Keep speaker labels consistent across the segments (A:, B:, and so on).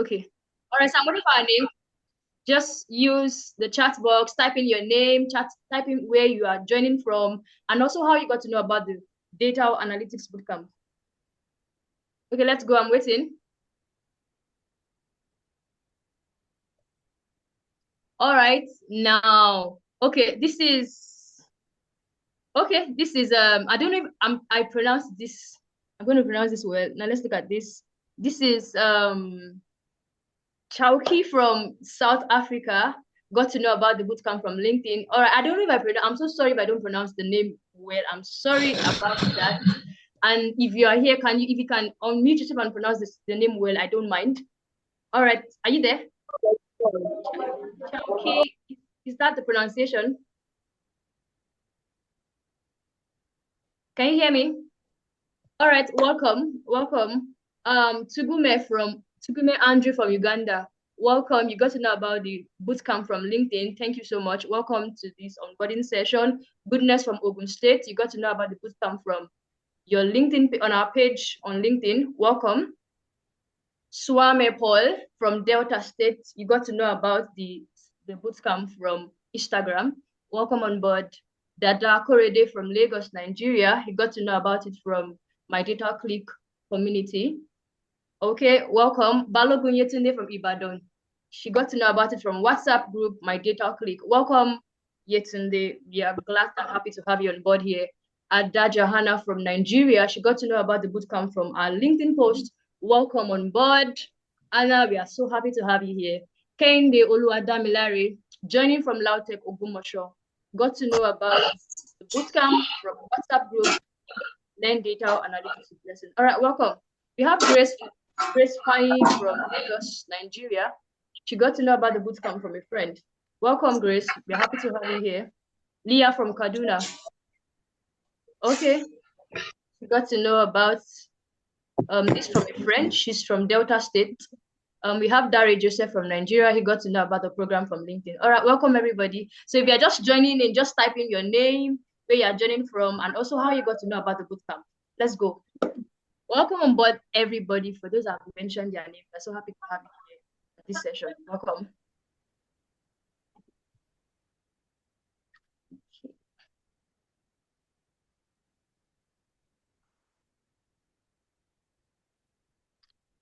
A: Okay. All right, so I'm waiting for our name. Just use the chat box, type in your name, type in where you are joining from, and also how you got to know about the data analytics bootcamp. Okay, let's go. I'm waiting. All right, now, okay, this is I don't know if I pronounce this. I'm going to pronounce this well. Now let's look at this. This is Chauki from South Africa. Got to know about the bootcamp from LinkedIn. All right, I don't know if I pronounce. I'm so sorry if I don't pronounce the name well. I'm sorry about that. And if you are here, if you can unmute yourself and pronounce the name well, I don't mind. All right, are you there? Chauki, is that the pronunciation? Can you hear me? All right, welcome. Tugume Andrew from Uganda. Welcome. You got to know about the bootcamp from LinkedIn. Thank you so much. Welcome to this onboarding session. Goodness from Ogun State. You got to know about the bootcamp from your LinkedIn on our page on LinkedIn. Welcome. Swame Paul from Delta State. You got to know about the bootcamp from Instagram. Welcome on board. Dada Korede from Lagos, Nigeria. You got to know about it from myDataClique community. Okay, welcome. Balogun Yetunde from Ibadan. She got to know about it from WhatsApp group, myDataClique. Welcome, Yetunde. We are glad and happy to have you on board here. Ada Johanna from Nigeria. She got to know about the bootcamp from our LinkedIn post. Welcome on board. Anna, we are so happy to have you here. Kende Oluwadamilare, joining from Lautech Ogumosho. Got to know about the bootcamp from WhatsApp group, Learn Data Analytics lesson. All right, welcome. We have Grace Fani from Lagos, Nigeria. She got to know about the bootcamp from a friend. Welcome, Grace. We're happy to have you here. Leah from Kaduna. Okay. We got to know about this from a friend. She's from Delta State. We have Dari Joseph from Nigeria. He got to know about the program from LinkedIn. All right, welcome everybody. So if you're just joining in, just type in your name, where you're joining from, and also how you got to know about the bootcamp. Let's go. Welcome on board, everybody. For those that have mentioned their name, we're so happy to have you here at this session. Welcome.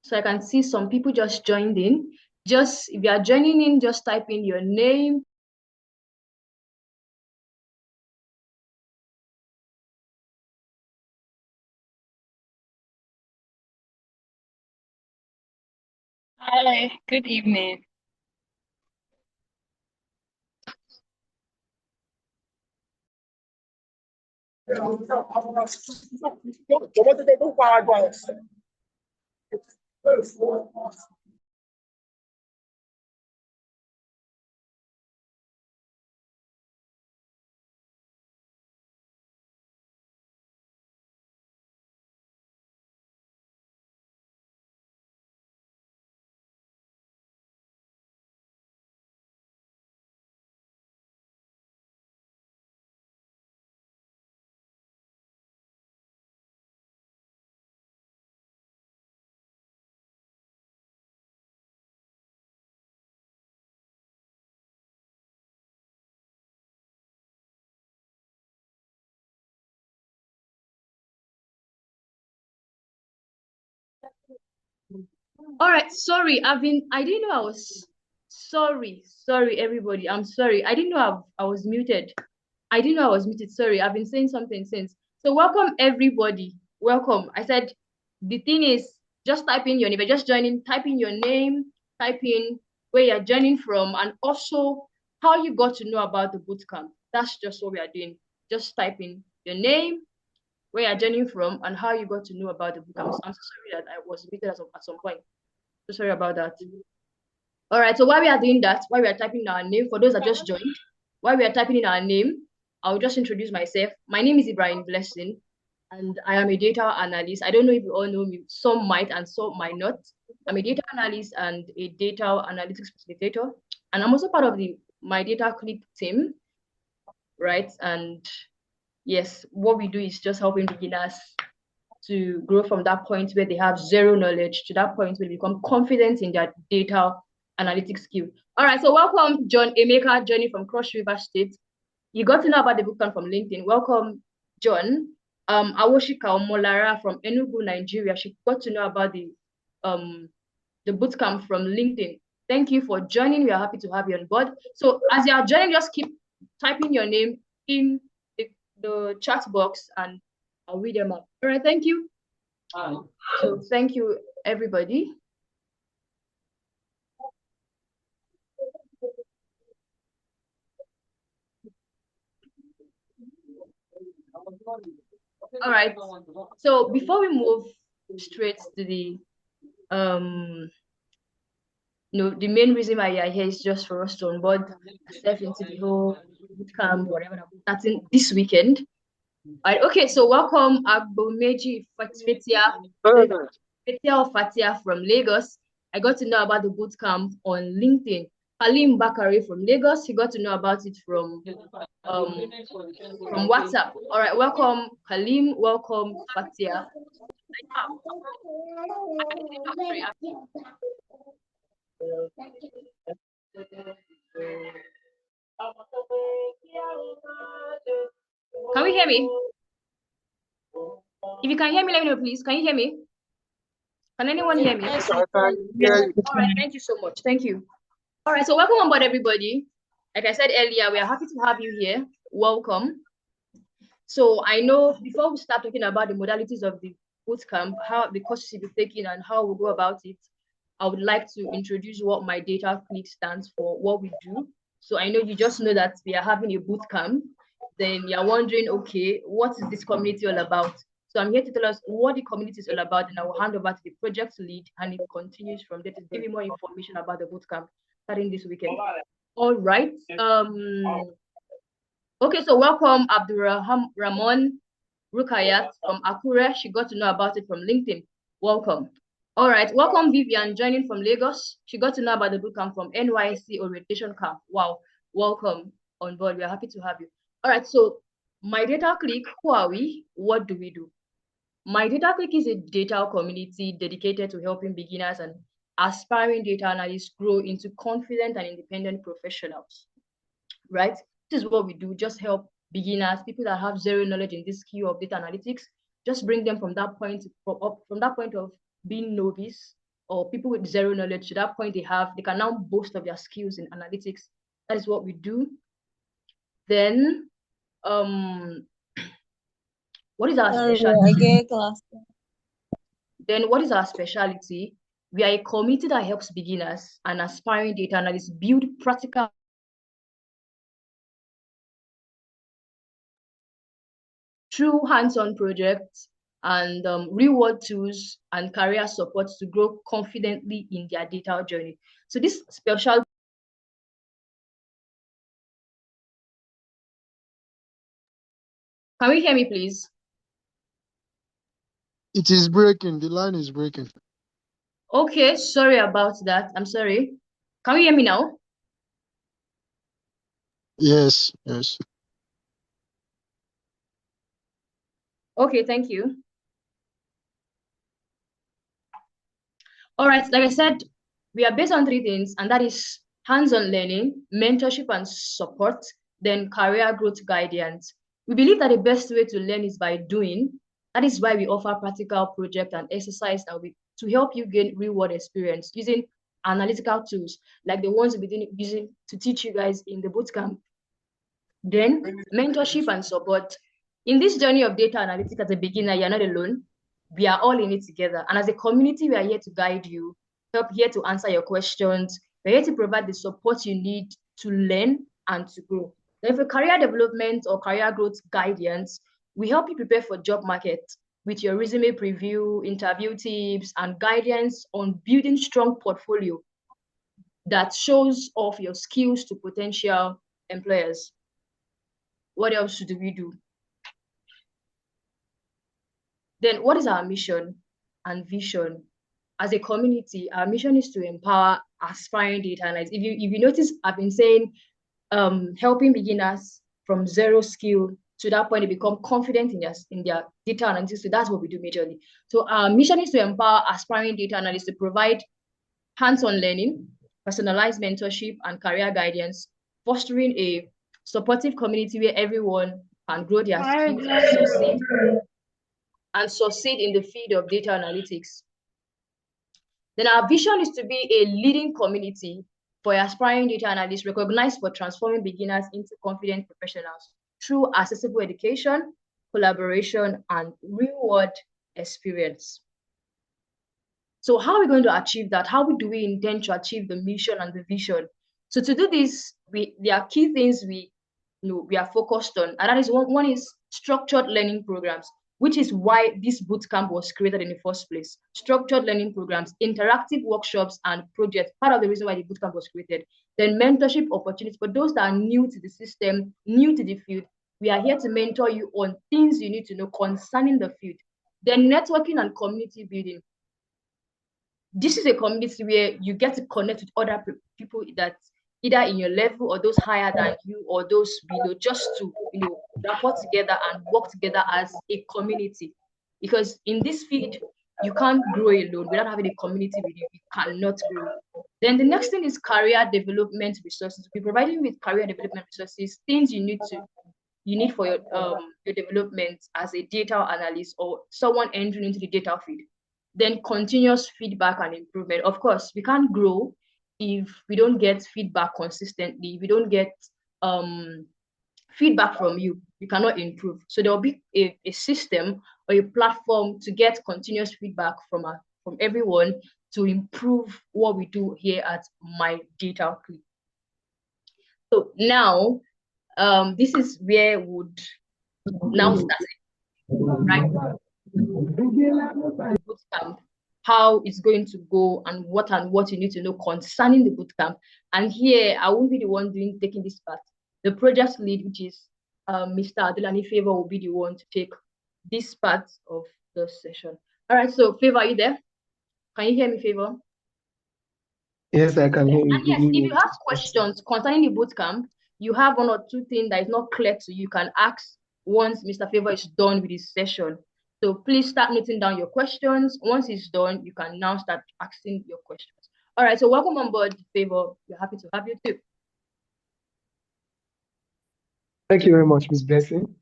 A: So I can see some people just joined in. Just if you are joining in, just type in your name.
B: Hi, good evening.
A: All right, sorry, I didn't know I was, sorry, everybody. I'm sorry. I didn't know I was muted. I didn't know I was muted. Sorry, I've been saying something since. So welcome everybody. Welcome. I said the thing is just type in your name. If you're just joining, type in your name, type in where you're joining from, and also how you got to know about the bootcamp. That's just what we are doing. Just type in your name, where you're joining from, and how you got to know about the bootcamp. I'm so sorry that I was muted at some point. So sorry about that. All right, so while we are doing that, while we are typing in our name, for those that just joined, while we are typing in our name, I'll just introduce myself. My name is Ibrahim Blessing, and I am a data analyst. I don't know if you all know me. Some might and some might not. I'm a data analyst and a data analytics facilitator, and I'm also part of the myDataClique team, right? And yes, what we do is just helping beginners to grow from that point where they have zero knowledge to that point where they become confident in their data analytics skill. All right, so welcome John Emeka Johnny from Cross River State. You got to know about the bootcamp from LinkedIn. Welcome, John. Awoshika Omolara from Enugu, Nigeria. She got to know about the bootcamp from LinkedIn. Thank you for joining. We are happy to have you on board. So as you are joining, just keep typing your name in the chat box and I'll read them out. All right, thank you. So thank you, everybody. All right. So before we move straight to the the main reason why you're here is just for us to onboard ourselves into the whole bootcamp, whatever, starting this weekend. All right, okay, so welcome Agbomeji Fatia or Fatia from Lagos. I got to know about the bootcamp on LinkedIn. Halim Bakari from Lagos, he got to know about it from WhatsApp. All right, welcome Halim, welcome Fatia. Can we hear me? If you can hear me, let me know, please. Can you hear me? Can anyone hear me?
C: Yes, I can hear you.
A: All right, thank you so much. Thank you. All right, so welcome on board, everybody. Like I said earlier, we are happy to have you here. Welcome. So I know before we start talking about the modalities of the bootcamp, how the courses you'll be taking and how we'll go about it, I would like to introduce what myDataClique stands for, what we do. So I know you just know that we are having a bootcamp. Then you're wondering, okay, what is this community all about? So I'm here to tell us what the community is all about, and I will hand over to the project lead, and it continues from there to give you more information about the bootcamp starting this weekend. All right. Okay, so welcome Abdurrahman Ramon Rukayat from Akure. She got to know about it from LinkedIn. Welcome. All right, welcome Vivian joining from Lagos. She got to know about the bootcamp from NYC Orientation Camp. Wow, welcome on board. We are happy to have you. All right, so myDataClique, who are we? What do we do? myDataClique is a data community dedicated to helping beginners and aspiring data analysts grow into confident and independent professionals, right? This is what we do, just help beginners, people that have zero knowledge in this skill of data analytics, just bring them from that point of being novice or people with zero knowledge to that point they can now boast of their skills in analytics. That is what we do. Then what is our specialty? Then what is our specialty? We are a community that helps beginners and aspiring data analysts build practical through hands-on projects and reward tools and career support to grow confidently in their data journey. So this special. Can we hear me, please?
C: It is breaking. The line is breaking.
A: Okay, sorry about that. I'm sorry. Can you hear me now?
C: Yes, yes.
A: Okay, thank you. All right, like I said, we are based on three things, and that is hands-on learning, mentorship and support, then career growth guidance. We believe that the best way to learn is by doing. That is why we offer practical project and exercise to help you gain real-world experience using analytical tools like the ones we've been using to teach you guys in the bootcamp. Then mentorship and support. In this journey of data analytics as a beginner, you're not alone. We are all in it together. And as a community, we are here to guide you, here to answer your questions. We're here to provide the support you need to learn and to grow. Then for career development or career growth guidance, we help you prepare for job market with your resume preview, interview tips, and guidance on building strong portfolio that shows off your skills to potential employers. What else do we do? Then what is our mission and vision? As a community, our mission is to empower aspiring data analysts. If you notice, I've been saying helping beginners from zero skill to that point, they become confident in their data analytics. So that's what we do majorly. So our mission is to empower aspiring data analysts to provide hands-on learning, personalized mentorship, and career guidance, fostering a supportive community where everyone can grow their skills and succeed in the field of data analytics. Then our vision is to be a leading community for aspiring data analysts, recognized for transforming beginners into confident professionals through accessible education, collaboration, and real-world experience. So how are we going to achieve that? How do we intend to achieve the mission and the vision? So to do this, there are key things we are focused on, and that is one is structured learning programs, which is why this bootcamp was created in the first place. Structured learning programs, interactive workshops, and projects, part of the reason why the bootcamp was created. Then mentorship opportunities for those that are new to the system, new to the field. We are here to mentor you on things you need to know concerning the field. Then networking and community building. This is a community where you get to connect with other people that either in your level or those higher than you or those below, just to rapport together and work together as a community. Because in this field, you can't grow alone without having a community with you. You cannot grow. Then the next thing is career development resources. We're providing with career development resources, things you need for your development as a data analyst or someone entering into the data field. Then continuous feedback and improvement. Of course, we can't grow if we don't get feedback consistently. If we don't get feedback from you, we cannot improve. So there will be a system or a platform to get continuous feedback from everyone to improve what we do here at myDataClique. So now, this is where we would now start, right? Bootcamp, how it's going to go, and what you need to know concerning the bootcamp. And here, I won't be the one taking this part. The project lead, which is Mr. Adelani Favor, will be the one to take this part of the session. All right, so Favor, are you there? Can you hear me, Favor?
D: Yes, I can hear you.
A: And yes, if you have questions concerning the bootcamp, you have one or two things that is not clear to you, can ask once Mr. Favor is done with his session. So please start noting down your questions. Once it's done, you can now start asking your questions. All right, so welcome on board, Favor. We're happy to have you too.
D: Thank you very much, Ms. Blessing.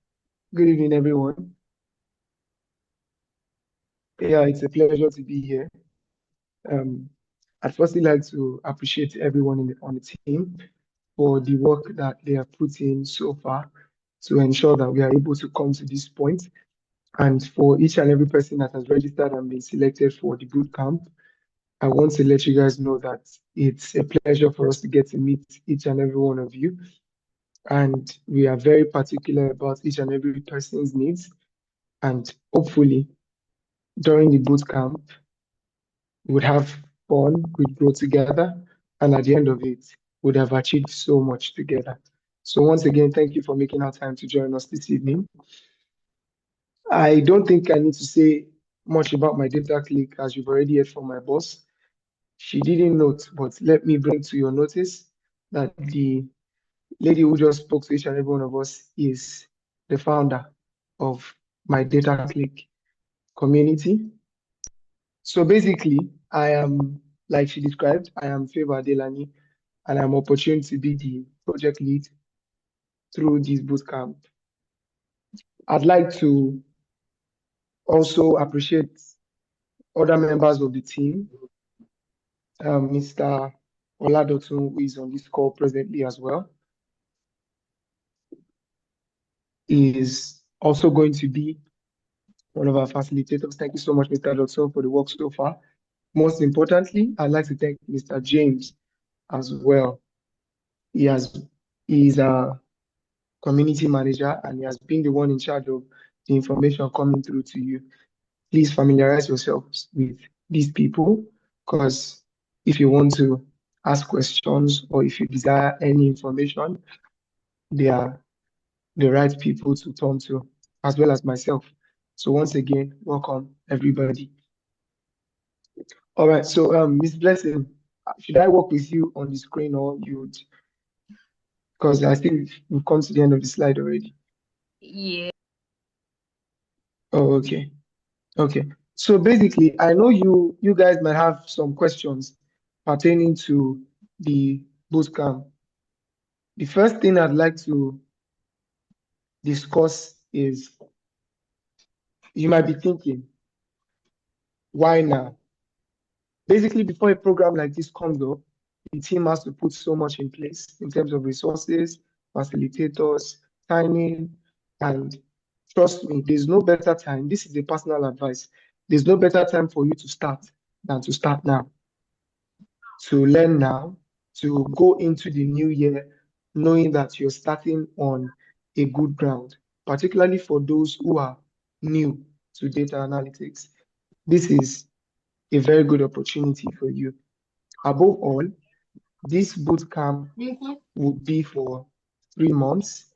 D: Good evening, everyone. Yeah, it's a pleasure to be here. I'd firstly like to appreciate everyone on the team for the work that they have put in so far to ensure that we are able to come to this point. And for each and every person that has registered and been selected for the bootcamp, I want to let you guys know that it's a pleasure for us to get to meet each and every one of you. And we are very particular about each and every person's needs. And hopefully, during the bootcamp, we'd have fun, we'd grow together, and at the end of it, we'd have achieved so much together. So once again, thank you for making our time to join us this evening. I don't think I need to say much about myDataClique, as you've already heard from my boss. She didn't note, but let me bring to your notice that the lady who just spoke to each and every one of us is the founder of myDataClique community. So basically, I am, like she described, I am Favor Adelani, and I'm opportuned to be the project lead through this bootcamp. I'd like to also appreciate other members of the team, Mr. Oladotun, who is on this call presently as well, is also going to be one of our facilitators. Thank you so much, Mr. Dotson, for the work so far. Most importantly, I'd like to thank Mr. James as well. He is a community manager, and he has been the one in charge of the information coming through to you. Please familiarize yourselves with these people, because if you want to ask questions or if you desire any information, they are the right people to turn to, as well as myself. So once again, welcome everybody. All right, so Ms. Blessing, should I work with you on the screen or you would, because I think we've come to the end of the slide already.
A: Yeah.
D: Oh, okay. Okay. So basically, I know you guys might have some questions pertaining to the bootcamp. The first thing I'd like to discuss is you might be thinking, why now? Basically, before a program like this comes up, the team has to put so much in place in terms of resources, facilitators, timing, and trust me, there's no better time. This is a personal advice. There's no better time for you to start than to start now, to learn now, to go into the new year knowing that you're starting on a good ground, particularly for those who are new to data analytics. This is a very good opportunity for you. Above all, this bootcamp would be for 3 months.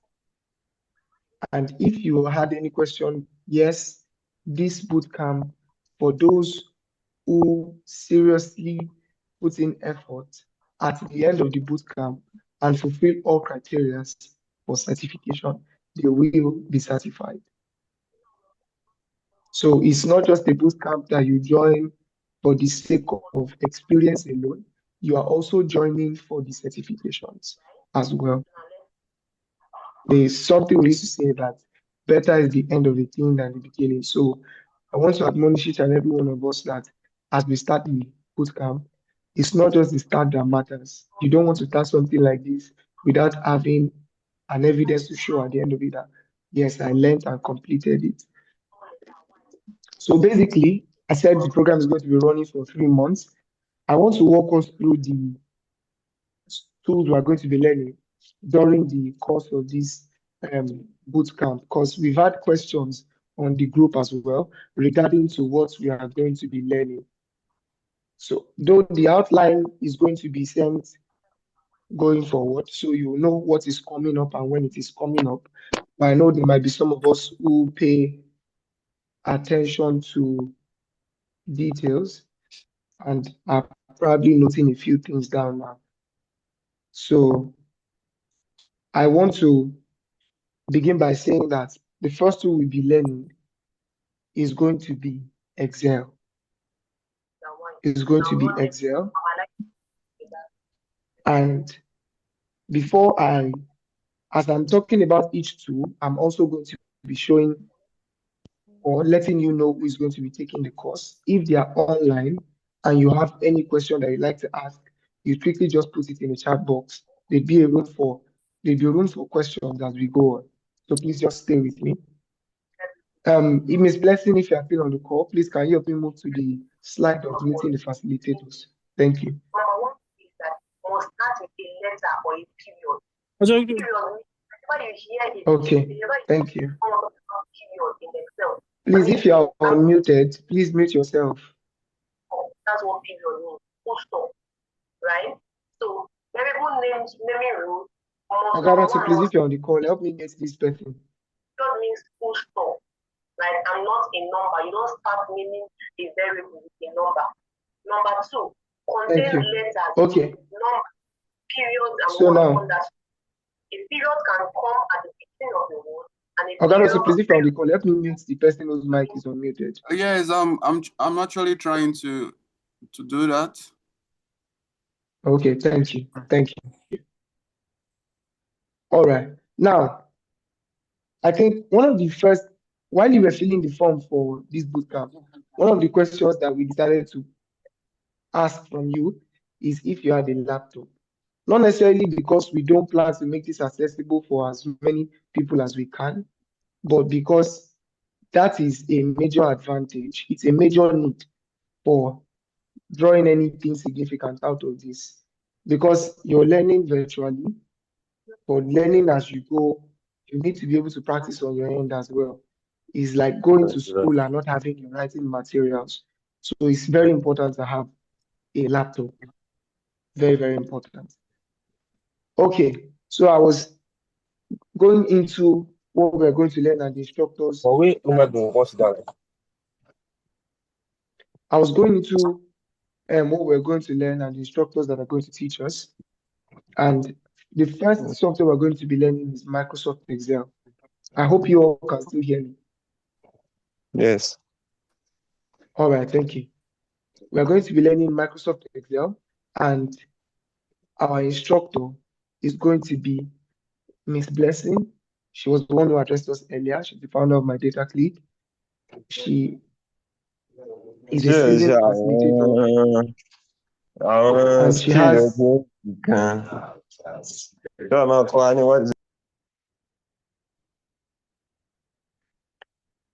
D: And if you had any question, yes, this bootcamp for those who seriously put in effort at the end of the bootcamp and fulfill all criteria for certification, they will be certified. So it's not just a bootcamp that you join for the sake of experience alone. You are also joining for the certifications as well. There's something we used to say that better is the end of the thing than the beginning. So I want to admonish each and every one of us that as we start the bootcamp, it's not just the start that matters. You don't want to start something like this without having an evidence to show at the end of it that, yes, I learned and completed it. So basically, I said the program is going to be running for 3 months. I want to walk us through the tools we are going to be learning during the course of this boot camp, because we've had questions on the group as well regarding to what we are going to be learning. So though the outline is going to be sent going forward, so you know what is coming up and when it is coming up. But I know there might be some of us who pay attention to details and are probably noting a few things down now. So I want to begin by saying that the first tool we'll be learning is going to be Excel. It's going to be Excel. And as I'm talking about each tool, I'm also going to be showing or letting you know who is going to be taking the course. If they are online and you have any question that you'd like to ask, you quickly just put it in the chat box. There'll be room for questions as we go on. So please just stay with me. Miss Blessing, if you are still on the call, please can you help me move to the slide of meeting the facilitators? Thank you. Okay, thank you. Please, if you are unmuted, please mute yourself. That's what period means. Full stop. Right? So variable names, naming rules. So please, if you're on the call, help me get this person. That means full stop. Like I'm not a number. You don't start naming a variable with a number. Number two, contain letters. Okay. Number, periods, and so now, a period can come at the beginning of the word. So please, if you're on the call, help me mute the person whose mic is unmuted.
E: Yes, I'm actually trying to do that.
D: Okay, thank you. Thank you. All right. Now, I think one of the first, while you were filling the form for this bootcamp, one of the questions that we decided to ask from you is if you had a laptop. Not necessarily because we don't plan to make this accessible for as many people as we can, but because that is a major advantage. It's a major need for drawing anything significant out of this, because you're learning virtually, but learning as you go, you need to be able to practice on your end as well. It's like going to school and not having your writing materials. So it's very important to have a laptop. Very, very important. Okay, so I was going into what we're going to learn and the instructors. I was going into what we're going to learn and the instructors that are going to teach us. And the first software we're going to be learning is Microsoft Excel. I hope you all can still hear me.
F: Yes.
D: All right, thank you. We are going to be learning Microsoft Excel, and our instructor is going to be Miss Blessing. She was the one who addressed us earlier. She's the founder of myDataClique. She is a
F: Yes,
D: seasoned facilitator, and she
F: skill
D: has
F: kan. Yóò máa kọ́ wa ní what is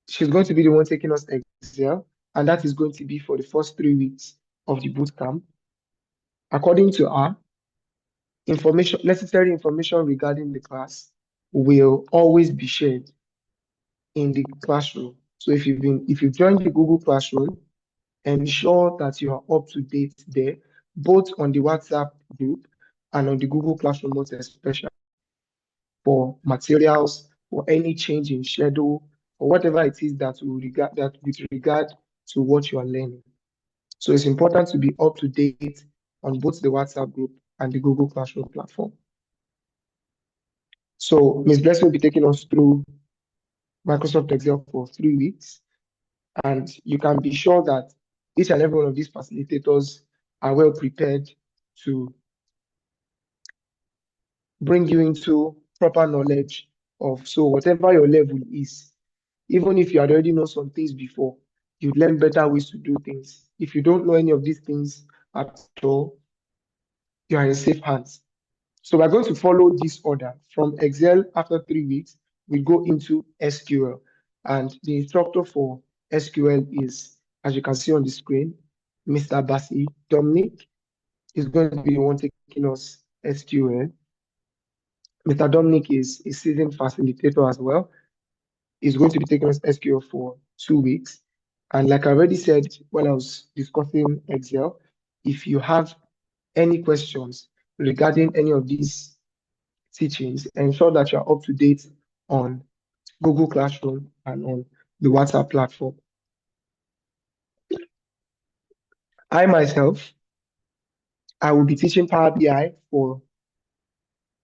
D: she's going to be the one taking us Excel, and that is going to be for the first 3 weeks of the bootcamp. According to her, necessary information regarding the class will always be shared in the classroom. So if you've joined the Google Classroom, ensure that you are up to date there, both on the WhatsApp group and on the Google Classroom notes, especially for materials, for any change in schedule, or whatever it is that with regard to what you are learning. So it's important to be up to date on both the WhatsApp group and the Google Classroom platform. So Ms. Bless will be taking us through Microsoft Excel for 3 weeks, and you can be sure that each and every one of these facilitators are well prepared to bring you into proper knowledge of, so whatever your level is, even if you had already know some things before, you learn better ways to do things. If you don't know any of these things at all, you are in safe hands. So we're going to follow this order. From Excel, after 3 weeks, we go into SQL. And the instructor for SQL is, as you can see on the screen, Mr. Bassi Dominic is going to be the one taking us SQL. Mr. Dominic is a seasoned facilitator as well. He's going to be taking us SQL for 2 weeks. And like I already said when I was discussing Excel, if you have any questions regarding any of these teachings, ensure that you're up to date on Google Classroom and on the WhatsApp platform. I myself, I will be teaching Power BI for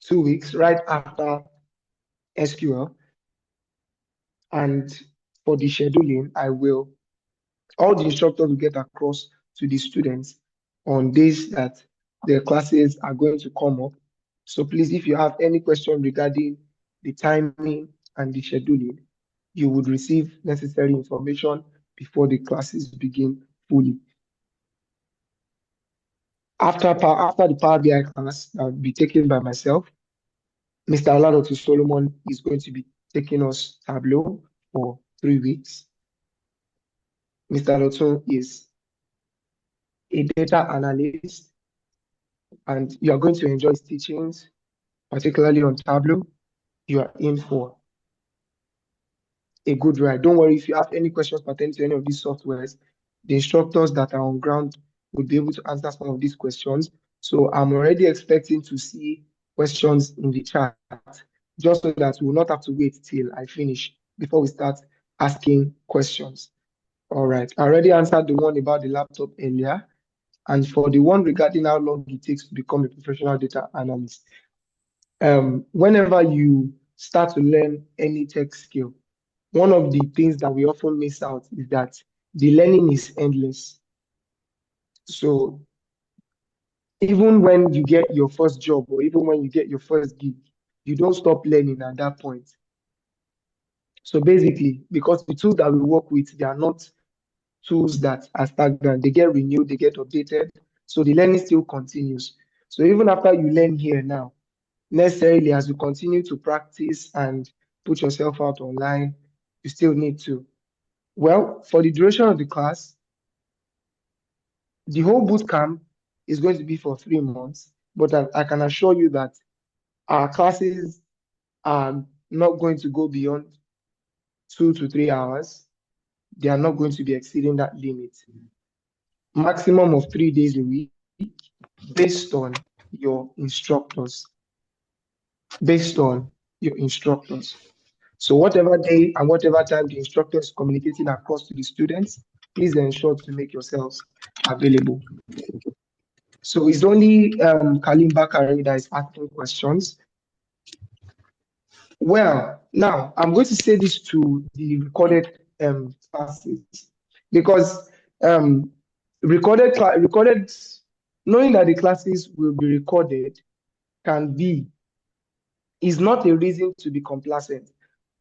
D: 2 weeks right after SQL. And for the scheduling, all the instructors will get across to the students on days that their classes are going to come up. So please, if you have any question regarding the timing and the scheduling, you would receive necessary information before the classes begin fully. After the Power BI class that will be taken by myself, Mr. Oladotu Solomon is going to be taking us Tableau for 3 weeks. Mr. Lotun is a data analyst, and you are going to enjoy his teachings, particularly on Tableau. You are in for a good ride. Don't worry if you have any questions pertaining to any of these softwares. The instructors that are on ground will be able to answer some of these questions. So I'm already expecting to see questions in the chat, just so that we will not have to wait till I finish before we start asking questions. All right, I already answered the one about the laptop earlier. And for the one regarding how long it takes to become a professional data analyst, whenever you start to learn any tech skill, one of the things that we often miss out is that the learning is endless. So even when you get your first job or even when you get your first gig, you don't stop learning at that point. So basically, because the tools that we work with, they are not tools that are stagnant, they get renewed, they get updated. So the learning still continues. So even after you learn here now, necessarily as you continue to practice and put yourself out online, you still need to. Well, for the duration of the class, the whole boot camp is going to be for 3 months, but I can assure you that our classes are not going to go beyond 2 to 3 hours. They are not going to be exceeding that limit. Maximum of 3 days a week based on your instructors. So whatever day and whatever time the instructor is communicating across to the students, please ensure to make yourselves available. So it's only Kalim Bakari that is asking questions. Well, now I'm going to say this to the recorded classes because recorded knowing that the classes will be recorded is not a reason to be complacent,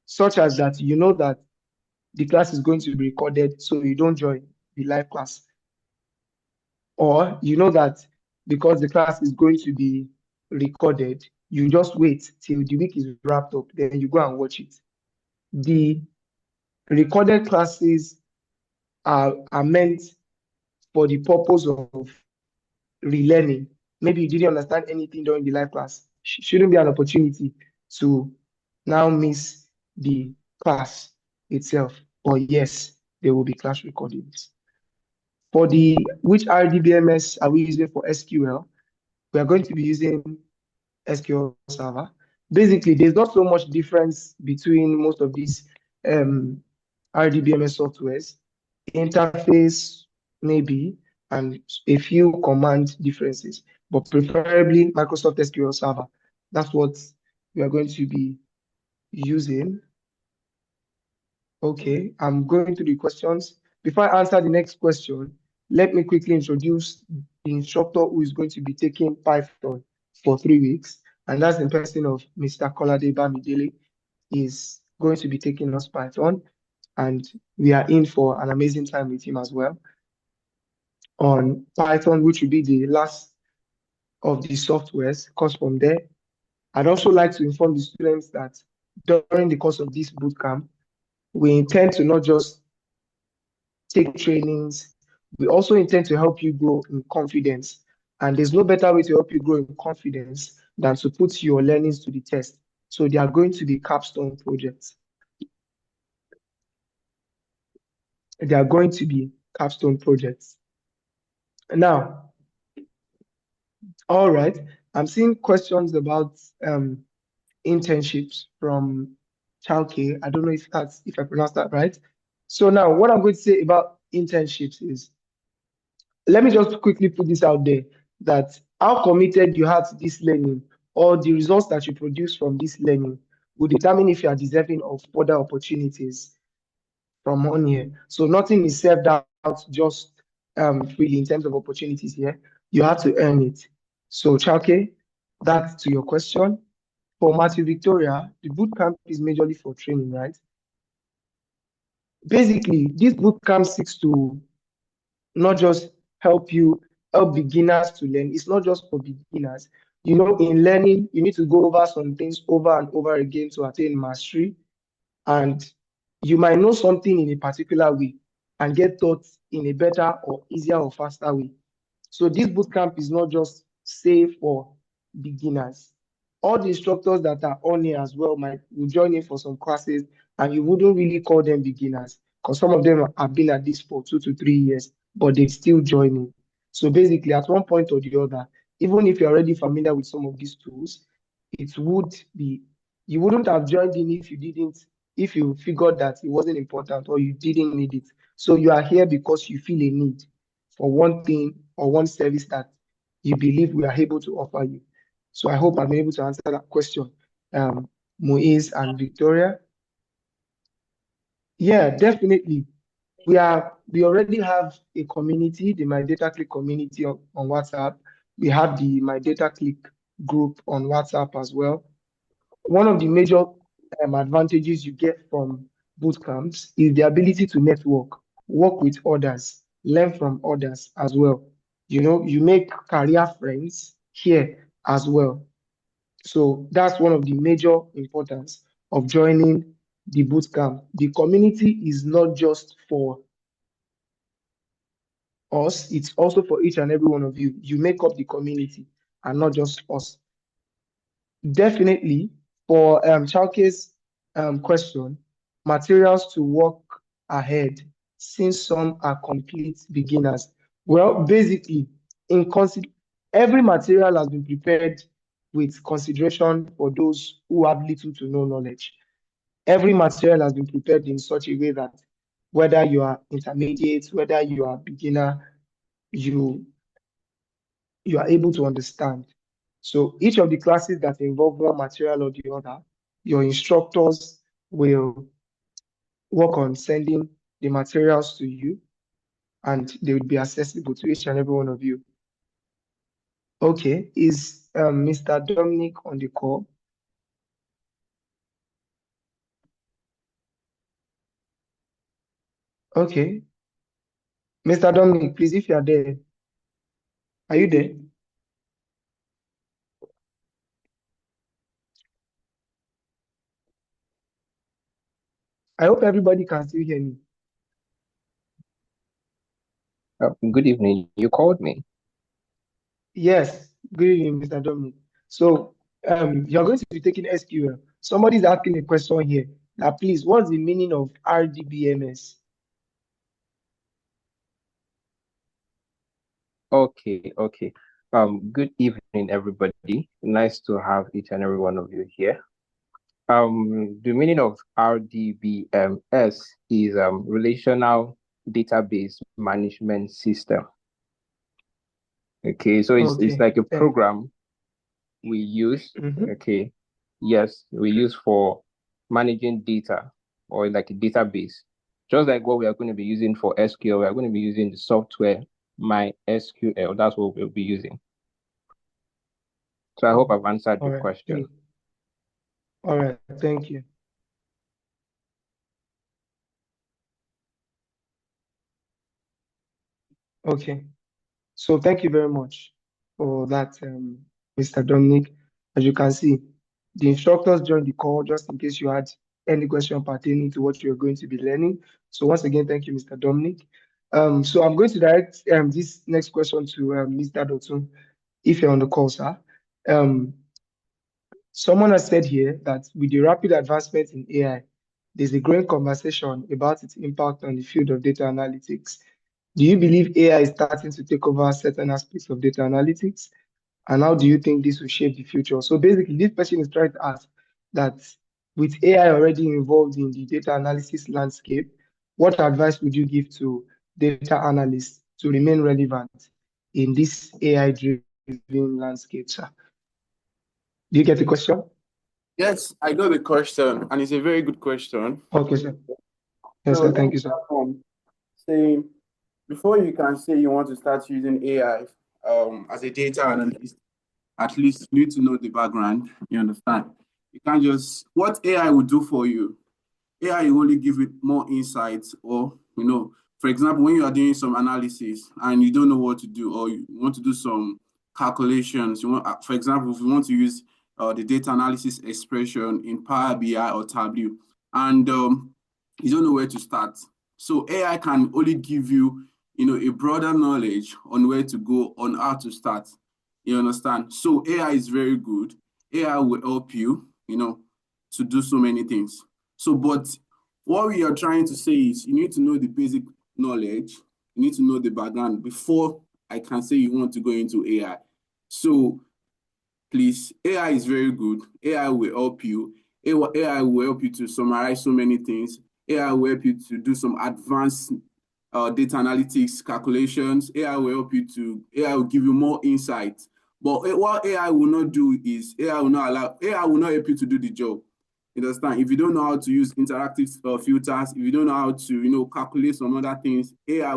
D: such as that you know that the class is going to be recorded, so you don't join the live class, or you know that because the class is going to be recorded, you just wait till the week is wrapped up, then you go and watch it. The recorded classes are meant for the purpose of relearning. Maybe you didn't understand anything during the live class. Shouldn't be an opportunity to now miss the class itself. Or yes, there will be class recordings. For which RDBMS are we using for SQL? We are going to be using SQL Server. Basically, there's not so much difference between most of these RDBMS softwares. Interface, maybe, and a few command differences, but preferably Microsoft SQL Server. That's what we are going to be using. Okay, I'm going to the questions. Before I answer the next question, let me quickly introduce the instructor who is going to be taking Python for 3 weeks, and that's in person of Mr. Kolade Bamidele. Is going to be taking us Python, and we are in for an amazing time with him as well on Python, which will be the last of the softwares, because from there, I'd also like to inform the students that during the course of this bootcamp, we intend to not just take trainings, we also intend to help you grow in confidence. And there's no better way to help you grow in confidence than to put your learnings to the test. So they are going to be capstone projects. They are going to be capstone projects. Now, all right, I'm seeing questions about internships from Clique. I don't know if I pronounced that right. So now what I'm going to say about internships is, let me just quickly put this out there, that how committed you are to this learning or the results that you produce from this learning will determine if you are deserving of further opportunities from on here. So nothing is served out just freely in terms of opportunities here. You have to earn it. So Clique, that's to your question. For Matthew Victoria, the bootcamp is majorly for training, right? Basically, this bootcamp seeks to not just help beginners to learn. It's not just for beginners. You know, in learning, you need to go over some things over and over again to attain mastery. And you might know something in a particular way and get taught in a better or easier or faster way. So this bootcamp is not just safe for beginners. All the instructors that are on here as well will join in for some classes, and you wouldn't really call them beginners because some of them have been at this for 2 to 3 years, but they still join in. So basically, at one point or the other, even if you're already familiar with some of these tools, you wouldn't have joined in if you figured that it wasn't important or you didn't need it. So you are here because you feel a need for one thing or one service that you believe we are able to offer you. So I hope I'm able to answer that question, Moise and Victoria. Yeah, definitely. We already have a community, the myDataClique community on WhatsApp. We have the myDataClique group on WhatsApp as well. One of the major advantages you get from bootcamps is the ability to network, work with others, learn from others as well. You know, you make career friends here as well. So that's one of the major importance of joining the bootcamp. The community is not just for us, it's also for each and every one of you. You make up the community and not just us. Definitely, for Chalke's question, materials to work ahead, since some are complete beginners. Well, basically, every material has been prepared with consideration for those who have little to no knowledge. Every material has been prepared in such a way that whether you are intermediate, whether you are beginner, you are able to understand. So each of the classes that involve one material or the other your instructors will work on sending the materials to you, and they will be accessible to each and every one of you. Okay, is Mr. Dominic on the call? Okay. Mr. Dominic, please, if you are there, are you there? I hope everybody can still hear me.
G: Good evening. You called me.
D: Yes, good evening, Mr. Dominic. So, you're going to be taking SQL. Somebody's asking a question here. Now, please, what's the meaning of RDBMS?
G: Okay. Good evening, everybody. Nice to have each and every one of you here. The meaning of RDBMS is Relational Database Management System. Okay, so it's like a program we use. Okay, yes, we use for managing data, or like a database. Just like what we are going to be using for SQL, we are going to be using the software mySQL. That's what we'll be using. So I hope I've answered your question.
D: All right, thank you. Okay, so thank you very much for that, Mr. Dominic. As you can see, the instructors joined the call just in case you had any question pertaining to what you're going to be learning. So once again, thank you, Mr. Dominic. So I'm going to direct this next question to Mr. Dotun, if you're on the call, sir. Someone has said here that with the rapid advancement in AI, there's a growing conversation about its impact on the field of data analytics. Do you believe AI is starting to take over certain aspects of data analytics? And how do you think this will shape the future? So basically, this person is trying to ask that with AI already involved in the data analysis landscape, what advice would you give to data analysts to remain relevant in this AI-driven landscape, sir? Do you get the question?
E: Yes, I got the question, and it's a very good question.
D: Okay, sir. Yes, sir. Thank you, sir.
E: Saying, before you can say you want to start using AI as a data analyst, at least you need to know the background. You understand? You can't just, what AI will do for you, AI will only give it more insights, or, for example, when you are doing some analysis and you don't know what to do, or you want to do some calculations, for example, if you want to use the data analysis expression in Power BI or Tableau, and you don't know where to start. So AI can only give you, a broader knowledge on where to go, on how to start. You understand? So AI is very good. AI will help you, to do so many things. So, but what we are trying to say is you need to know the basic knowledge. You need to know the background before I can say you want to go into AI. So please, AI is very good. AI will help you. AI will help you to summarize so many things. AI will help you to do some advanced data analytics calculations. AI will give you more insight. But what AI will not do is AI will not help you to do the job. You understand? If you don't know how to use interactive filters, if you don't know how to, calculate some other things, AI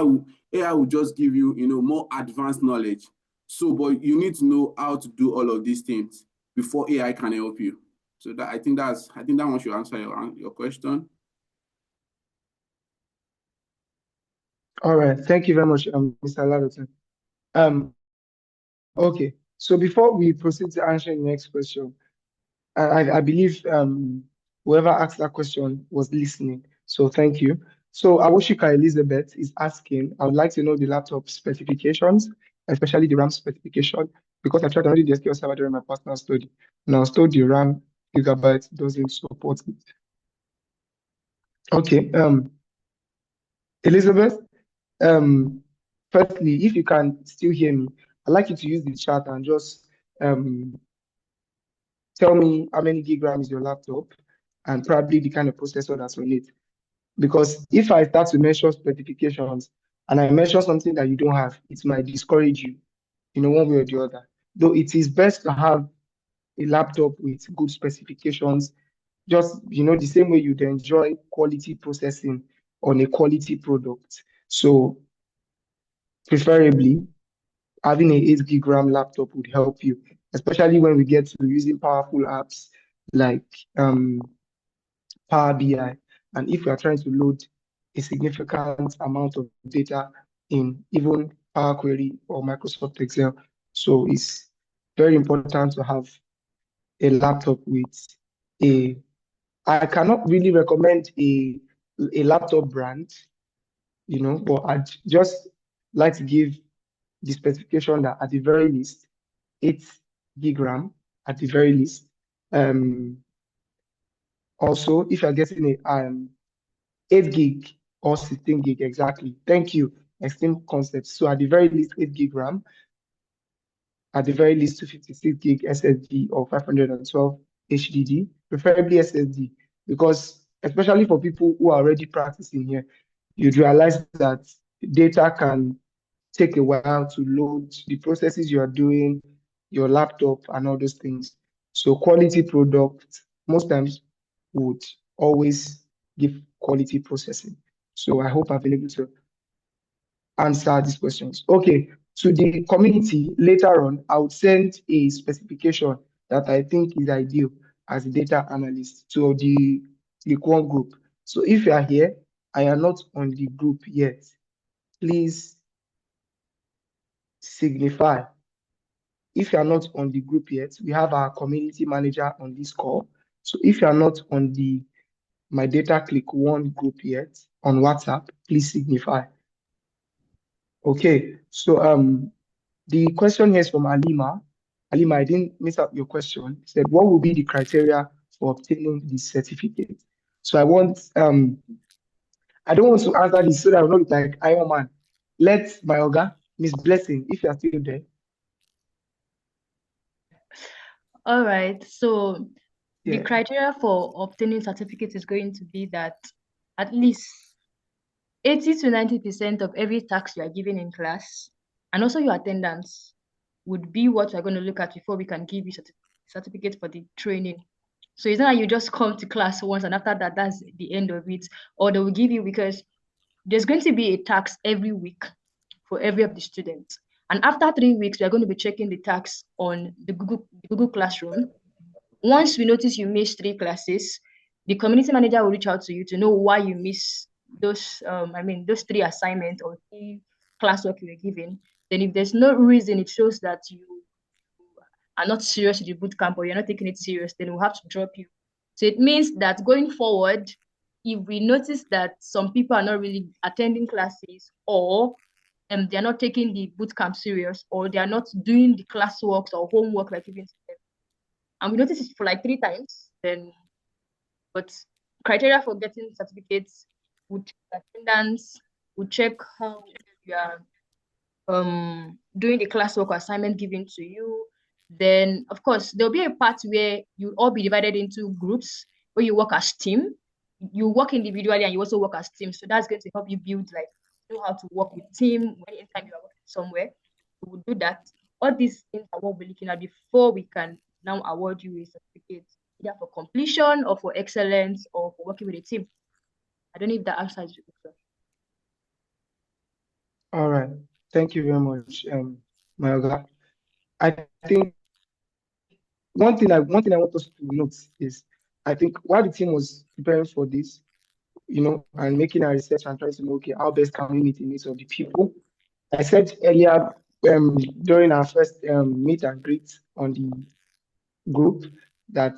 E: will just give you, more advanced knowledge. So, but you need to know how to do all of these things before AI can help you. So that I think that one should answer your question.
D: All right, thank you very much, Mr. Ladoton. Okay, so before we proceed to answering the next question, I believe whoever asked that question was listening, so thank you. So Awoshika Elizabeth is asking, I would like to know the laptop specifications, especially the RAM specification, because I tried to download the SQL server during my personal study, and I was told the RAM gigabyte doesn't support it. Okay, Elizabeth, firstly, if you can still hear me, I'd like you to use the chat and just tell me how many gig RAM is your laptop and probably the kind of processor that's on it. Because if I start to measure specifications and I measure something that you don't have, it might discourage you, one way or the other. Though it is best to have a laptop with good specifications, just, the same way you'd enjoy quality processing on a quality product. So preferably, having a 8 gig RAM laptop would help you, especially when we get to using powerful apps like Power BI. And if we are trying to load a significant amount of data in even Power Query or Microsoft Excel. So it's very important to have a laptop with I cannot really recommend a laptop brand, but I'd just like to give the specification that at the very least, 8 gig RAM at the very least. Also, if you're getting a 8 gig or 16 gig exactly, thank you, Extreme Concepts. So at the very least, 8 gig RAM, at the very least, 256 gig SSD or 512 HDD, preferably SSD, because especially for people who are already practicing here, you'd realize that data can take a while to load the processes you are doing, your laptop, and all those things. So quality product most times would always give quality processing. So I hope I've been able to answer these questions. Okay, to the community, later on, I would send a specification that I think is ideal as a data analyst to the Clique group. So if you are here and you're not on the group yet, please signify. If you are not on the group yet, we have our community manager on this call. So if you are not on the myDataClique 1 group yet on WhatsApp, please signify. Okay, so the question here is from Alima. Alima, I didn't miss out your question. It said, what will be the criteria for obtaining the certificate? So I don't want to answer this so that I'm not look like Iron Man. Let my Oga, Miss Blessing, if you are still there.
A: All right. So
D: Yeah.
A: the criteria for obtaining certificate is going to be that at least 80 to 90% of every task you are given in class and also your attendance would be what we're going to look at before we can give you certificate for the training. So it's not that you just come to class once and after that, that's the end of it. Or they will give you, because there's going to be a task every week for every of the students. And after 3 weeks, we're going to be checking the task on the Google Classroom. Once we notice you missed 3 classes, the community manager will reach out to you to know why you missed those 3 assignments or 3 classwork you were given. Then if there's no reason, it shows that you are not serious with the bootcamp or you're not taking it serious, then we'll have to drop you. So it means that going forward, if we notice that some people are not really attending classes, or they're not taking the bootcamp serious, or they're not doing the classwork or homework like even them, and we notice it for like 3 times, then, but criteria for getting certificates would check attendance, would check how you are doing the classwork or assignment given to you. Then, of course, there'll be a part where you all be divided into groups where you work as team. You work individually and you also work as team. So that's going to help you build, like, know how to work with team anytime you are working somewhere. We will do that. All these things are what we're looking at before we can now award you a certificate, either for completion or for excellence or for working with a team. I don't know if that answers your question.
D: All right. Thank you very much, Mayoga. I think one thing I want us to note is, I think while the team was preparing for this, and making our research and trying to know, okay, how best can we meet the needs of the people? I said earlier during our first meet and greet on the group that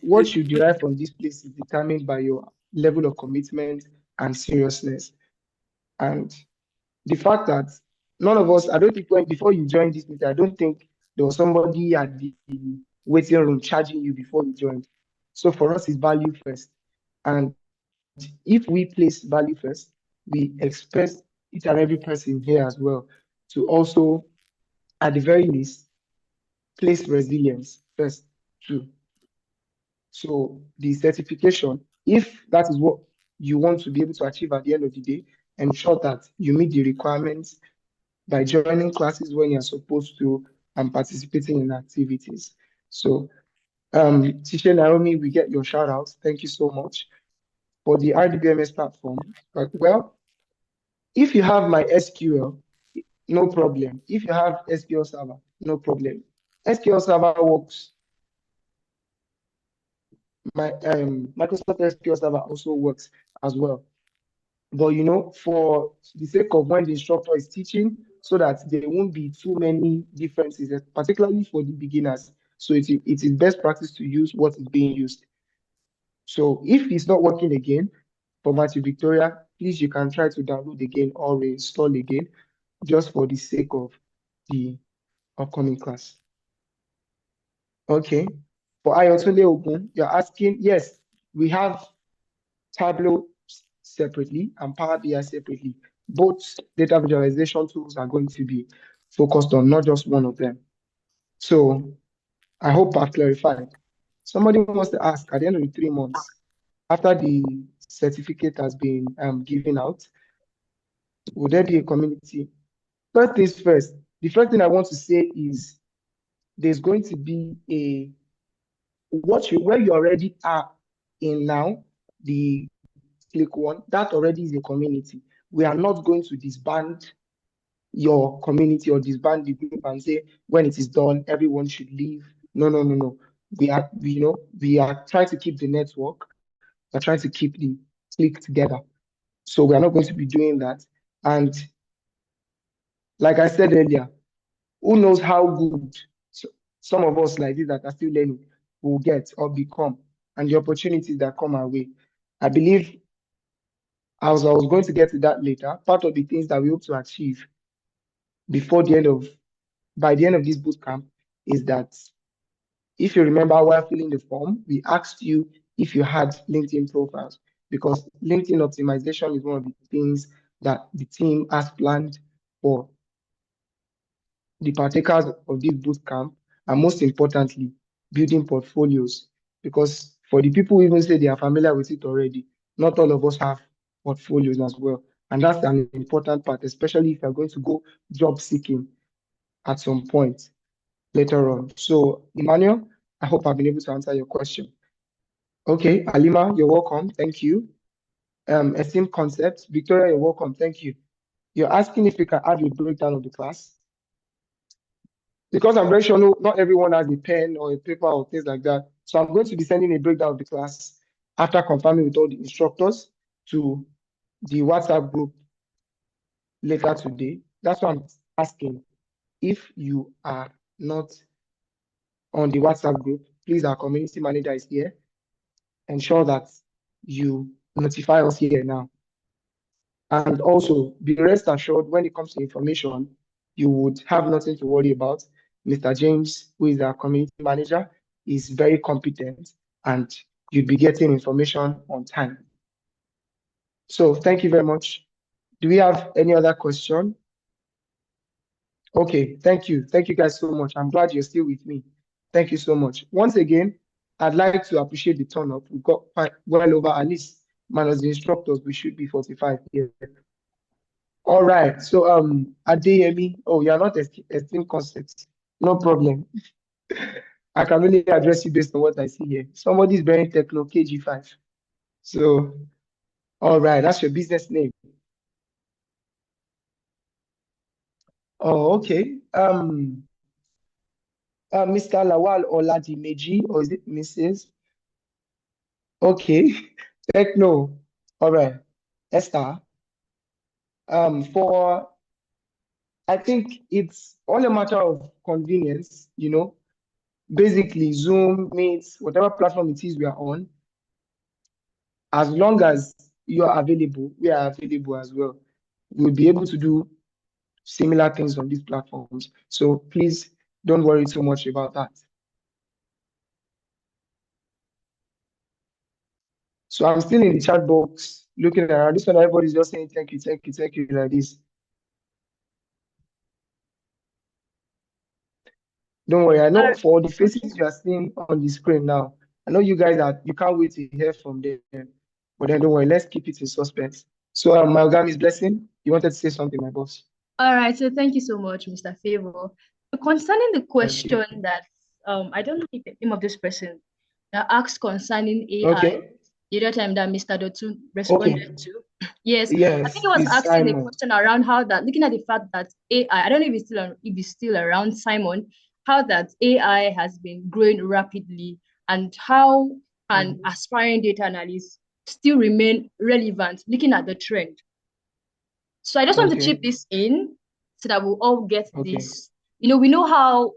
D: what you derive from this place is determined by your level of commitment and seriousness. And the fact that none of us, I don't think before you joined this meeting, I don't think there was somebody at the waiting room charging you before you joined. So for us, it's value first. And if we place value first, we expect each and every person here as well to also, at the very least, place resilience first too. So the certification, if that is what you want to be able to achieve at the end of the day, ensure that you meet the requirements by joining classes when you're supposed to and participating in activities. So, Teacher Naomi, we get your shout out. Thank you so much for the RDBMS platform. Well, if you have my SQL, no problem. If you have SQL Server, no problem. SQL Server works. My Microsoft SQL Server also works as well. But for the sake of when the instructor is teaching, so that there won't be too many differences, particularly for the beginners. So it is best practice to use what is being used. So if it's not working again for Matthew Victoria, please you can try to download again or reinstall again, just for the sake of the upcoming class. Okay. For Ayotunde Ogun, you're asking, yes, we have Tableau separately and Power BI separately. Both data visualization tools are going to be focused on, not just one of them. So I hope I've clarified. Somebody wants to ask, at the end of the 3 months, after the certificate has been given out, will there be a community? First things first, the first thing I want to say is there's going to be where you already are in now, the Clique one, that already is a community. We are not going to disband your community or disband the group and say when it is done, everyone should leave. No. We are trying to keep the network. We're trying to keep the Clique together. So we are not going to be doing that. And like I said earlier, who knows how good some of us like this that are still learning will get or become, and the opportunities that come our way. I believe, as I was going to get to that later, part of the things that we hope to achieve by the end of this bootcamp is that, if you remember while filling the form, we asked you if you had LinkedIn profiles, because LinkedIn optimization is one of the things that the team has planned for the partakers of this bootcamp, and most importantly, building portfolios. Because for the people who even say they are familiar with it already, not all of us have portfolios as well. And that's an important part, especially if you're going to go job seeking at some point later on. So, Emmanuel, I hope I've been able to answer your question. Okay, Alima, you're welcome. Thank you. Esteemed Concept, Victoria, you're welcome. Thank you. You're asking if we can add a breakdown of the class. Because I'm very sure not everyone has a pen or a paper or things like that. So I'm going to be sending a breakdown of the class after confirming with all the instructors to the WhatsApp group later today. That's why I'm asking. If you are not on the WhatsApp group, please, our community manager is here. Ensure that you notify us here now. And also, be rest assured, when it comes to information, you would have nothing to worry about. Mr. James, who is our community manager, is very competent, and you'll be getting information on time. So thank you very much. Do we have any other question? Okay, thank you. Thank you guys so much. I'm glad you're still with me. Thank you so much. Once again, I'd like to appreciate the turn up. We've got well over, at least minus the instructors, we should be 45 here. All right. So Adeyemi, oh, you're not esteemed concepts. No problem. I can only address you based on what I see here. Somebody's bearing Techno KG5. So, all right, that's your business name. Oh, okay. Mr. Lawal Oladimeji, or is it Mrs.? Okay. Techno. All right. Esther. I think it's all a matter of convenience, basically Zoom, Meet, whatever platform it is we are on. As long as you are available, we are available as well. We'll be able to do similar things on these platforms. So please don't worry too much about that. So I'm still in the chat box looking around. This one, everybody's just saying thank you like this. Don't worry, I know for the faces you are seeing on the screen now, I know you guys you can't wait to hear from them. But then don't worry, let's keep it in suspense. So my Ogami's Blessing, you wanted to say something, my boss?
A: All right, so thank you so much, Mr. Favor. Concerning the question that I don't know the name of this person that asked concerning AI.
D: Okay.
A: The other time that Mr. Dotu responded to. Yes, I
D: Yes,
A: think he was
D: it's
A: asking a
D: Simon.
A: question around how that, looking at the fact that AI, I don't know if it's still around, Simon, how that AI has been growing rapidly and how an aspiring data analyst still remain relevant looking at the trend. So I just want to chip this in so that we'll all get this. You know, we know how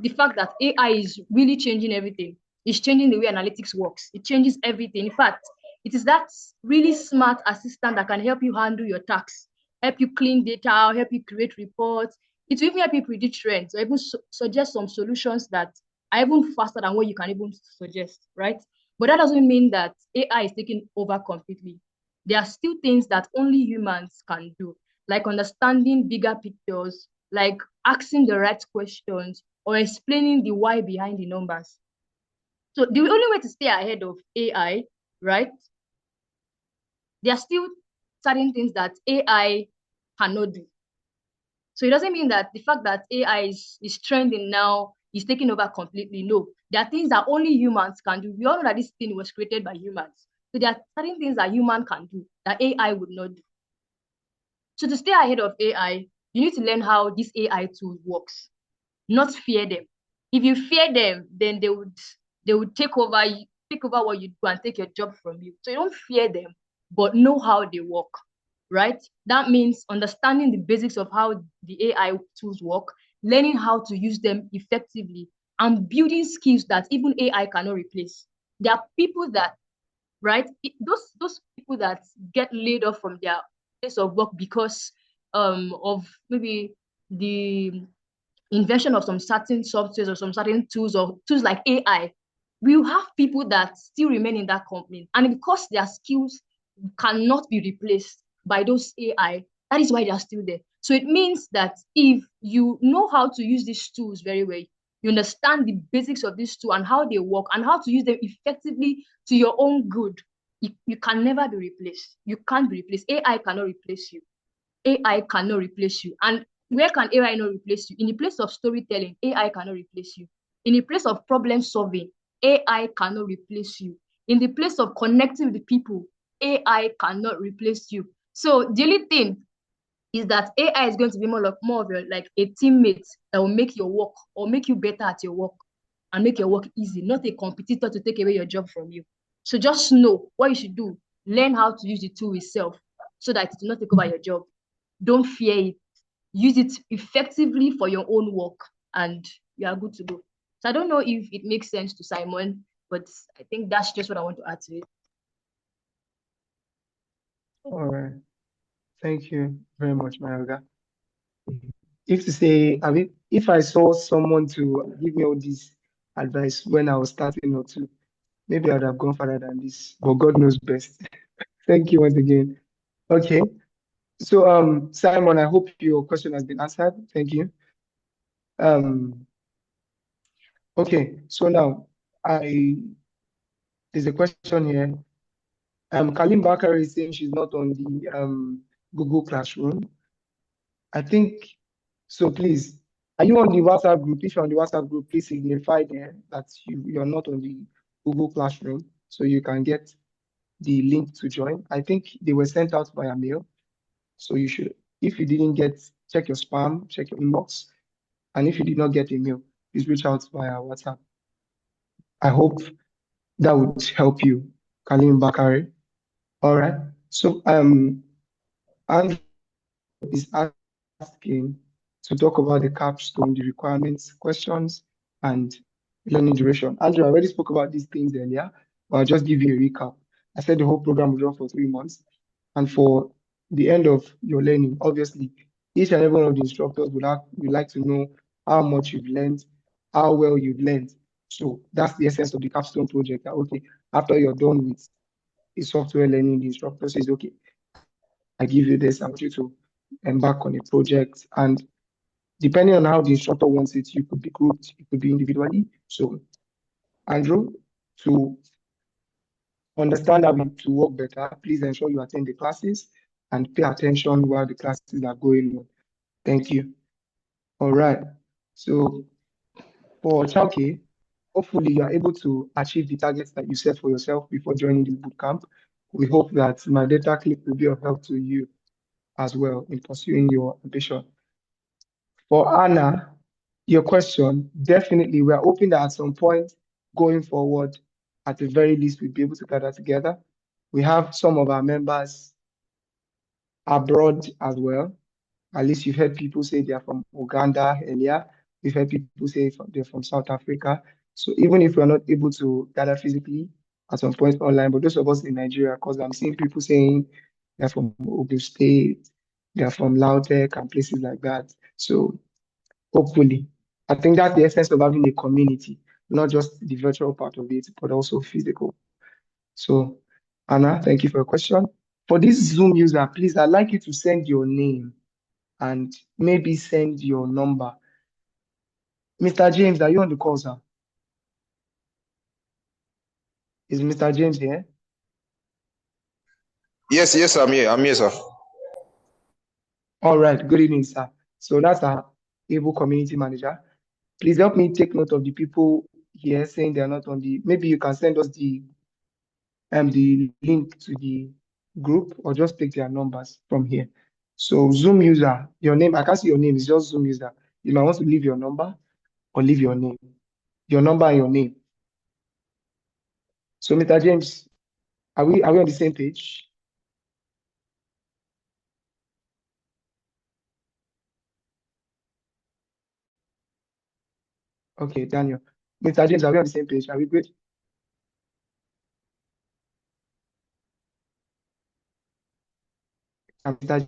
A: the fact that AI is really changing everything. It's changing the way analytics works. It changes everything. In fact, it is that really smart assistant that can help you handle your tasks, help you clean data, help you create reports. It will even help you predict trends or even suggest some solutions that are even faster than what you can even suggest, right? But that doesn't mean that AI is taking over completely. There are still things that only humans can do, like understanding bigger pictures, like asking the right questions, or explaining the why behind the numbers. So the only way to stay ahead of AI, right? There are still certain things that AI cannot do. So it doesn't mean that the fact that AI is trending now is taking over completely. No, there are things that only humans can do. We all know that this thing was created by humans. So there are certain things that human can do that AI would not do. So to stay ahead of AI, you need to learn how this AI tool works, not fear them. If you fear them, then they would take over what you do and take your job from you. So you don't fear them, but know how they work, right? That means understanding the basics of how the AI tools work, learning how to use them effectively, and building skills that even AI cannot replace. There are people that, right? Those people that get laid off from their place of work because of maybe the invention of some certain softwares or some certain tools or tools like AI. We have people that still remain in that company, and because their skills cannot be replaced by those AI, that is why they are still there. So it means that if you know how to use these tools very well, you understand the basics of these tools and how they work and how to use them effectively to your own good, you can never be replaced. You can't be replaced. AI cannot replace you. AI cannot replace you. And where can AI not replace you? In the place of storytelling, AI cannot replace you. In the place of problem solving, AI cannot replace you. In the place of connecting with the people, AI cannot replace you. So the only thing is that AI is going to be more of like a teammate that will make your work or make you better at your work and make your work easy, not a competitor to take away your job from you. So just know what you should do. Learn how to use the tool itself so that it will not take over your job. Don't fear it. Use it effectively for your own work and you are good to go. So I don't know if it makes sense to Simon, but I think that's just what I want to add to it.
D: All right. Thank you very much, Mayoga. If to say, I mean, if I saw someone to give me all this advice when I was starting or two, maybe I'd have gone further than this, but God knows best. Thank you once again. Okay. So, Simon, I hope your question has been answered. Thank you. Okay. So now, there's a question here. Kalim Bakar is saying she's not on the Google Classroom. I think so. Please, are you on the WhatsApp group? If you're on the WhatsApp group, please signify there that you're not on the Google Classroom, so you can get the link to join. I think they were sent out via mail, so you should. If you didn't get, check your spam, check your inbox, and if you did not get a mail, please reach out via WhatsApp. I hope that would help you, Kalim Bakari. All right. So Andrew is asking to talk about the capstone, the requirements, questions, and learning duration. Andrew, I already spoke about these things earlier, but I'll just give you a recap. I said the whole program will run for 3 months. And for the end of your learning, obviously, each and every one of the instructors would like to know how much you've learned, how well you've learned. So that's the essence of the capstone project. Okay, after you're done with a software learning, the instructor says, okay, I give you this, I want you to embark on a project. And depending on how the instructor wants it, you could be grouped, it could be individually. So, Andrew, to understand how to work better, please ensure you attend the classes and pay attention while the classes are going on. Thank you. All right. So, For childcare, hopefully you are able to achieve the targets that you set for yourself before joining this bootcamp. We hope that myDataClique will be of help to you as well in pursuing your ambition. For Anna, your question, definitely we are hoping that at some point going forward, at the very least, we'll be able to gather together. We have some of our members abroad as well. At least you've heard people say they are from Uganda earlier. We've heard people say they're from South Africa. So even if we're not able to gather physically at some point online, but those of us in Nigeria, because I'm seeing people saying they're from Ogun State, they're from Lautech and places like that. So hopefully, I think that's the essence of having a community, not just the virtual part of it, but also physical. So Anna, thank you for your question. For this Zoom user, please, I'd like you to send your name and maybe send your number. Mr. James, are you on the call, sir? Is Mr. James here?
F: Yes, I'm here, sir.
D: All right, good evening, sir. So that's our able community manager. Please help me take note of the people here saying they are not on the, maybe you can send us the link to the group or just take their numbers from here. So Zoom user, your name, I can't see your name, it's just Zoom user. You might want to leave your number or leave your name, your number and your name. So Mr. James, are we on the same page? Okay, Daniel. Mr. James, are we on the same page? Are we good? Can Mr.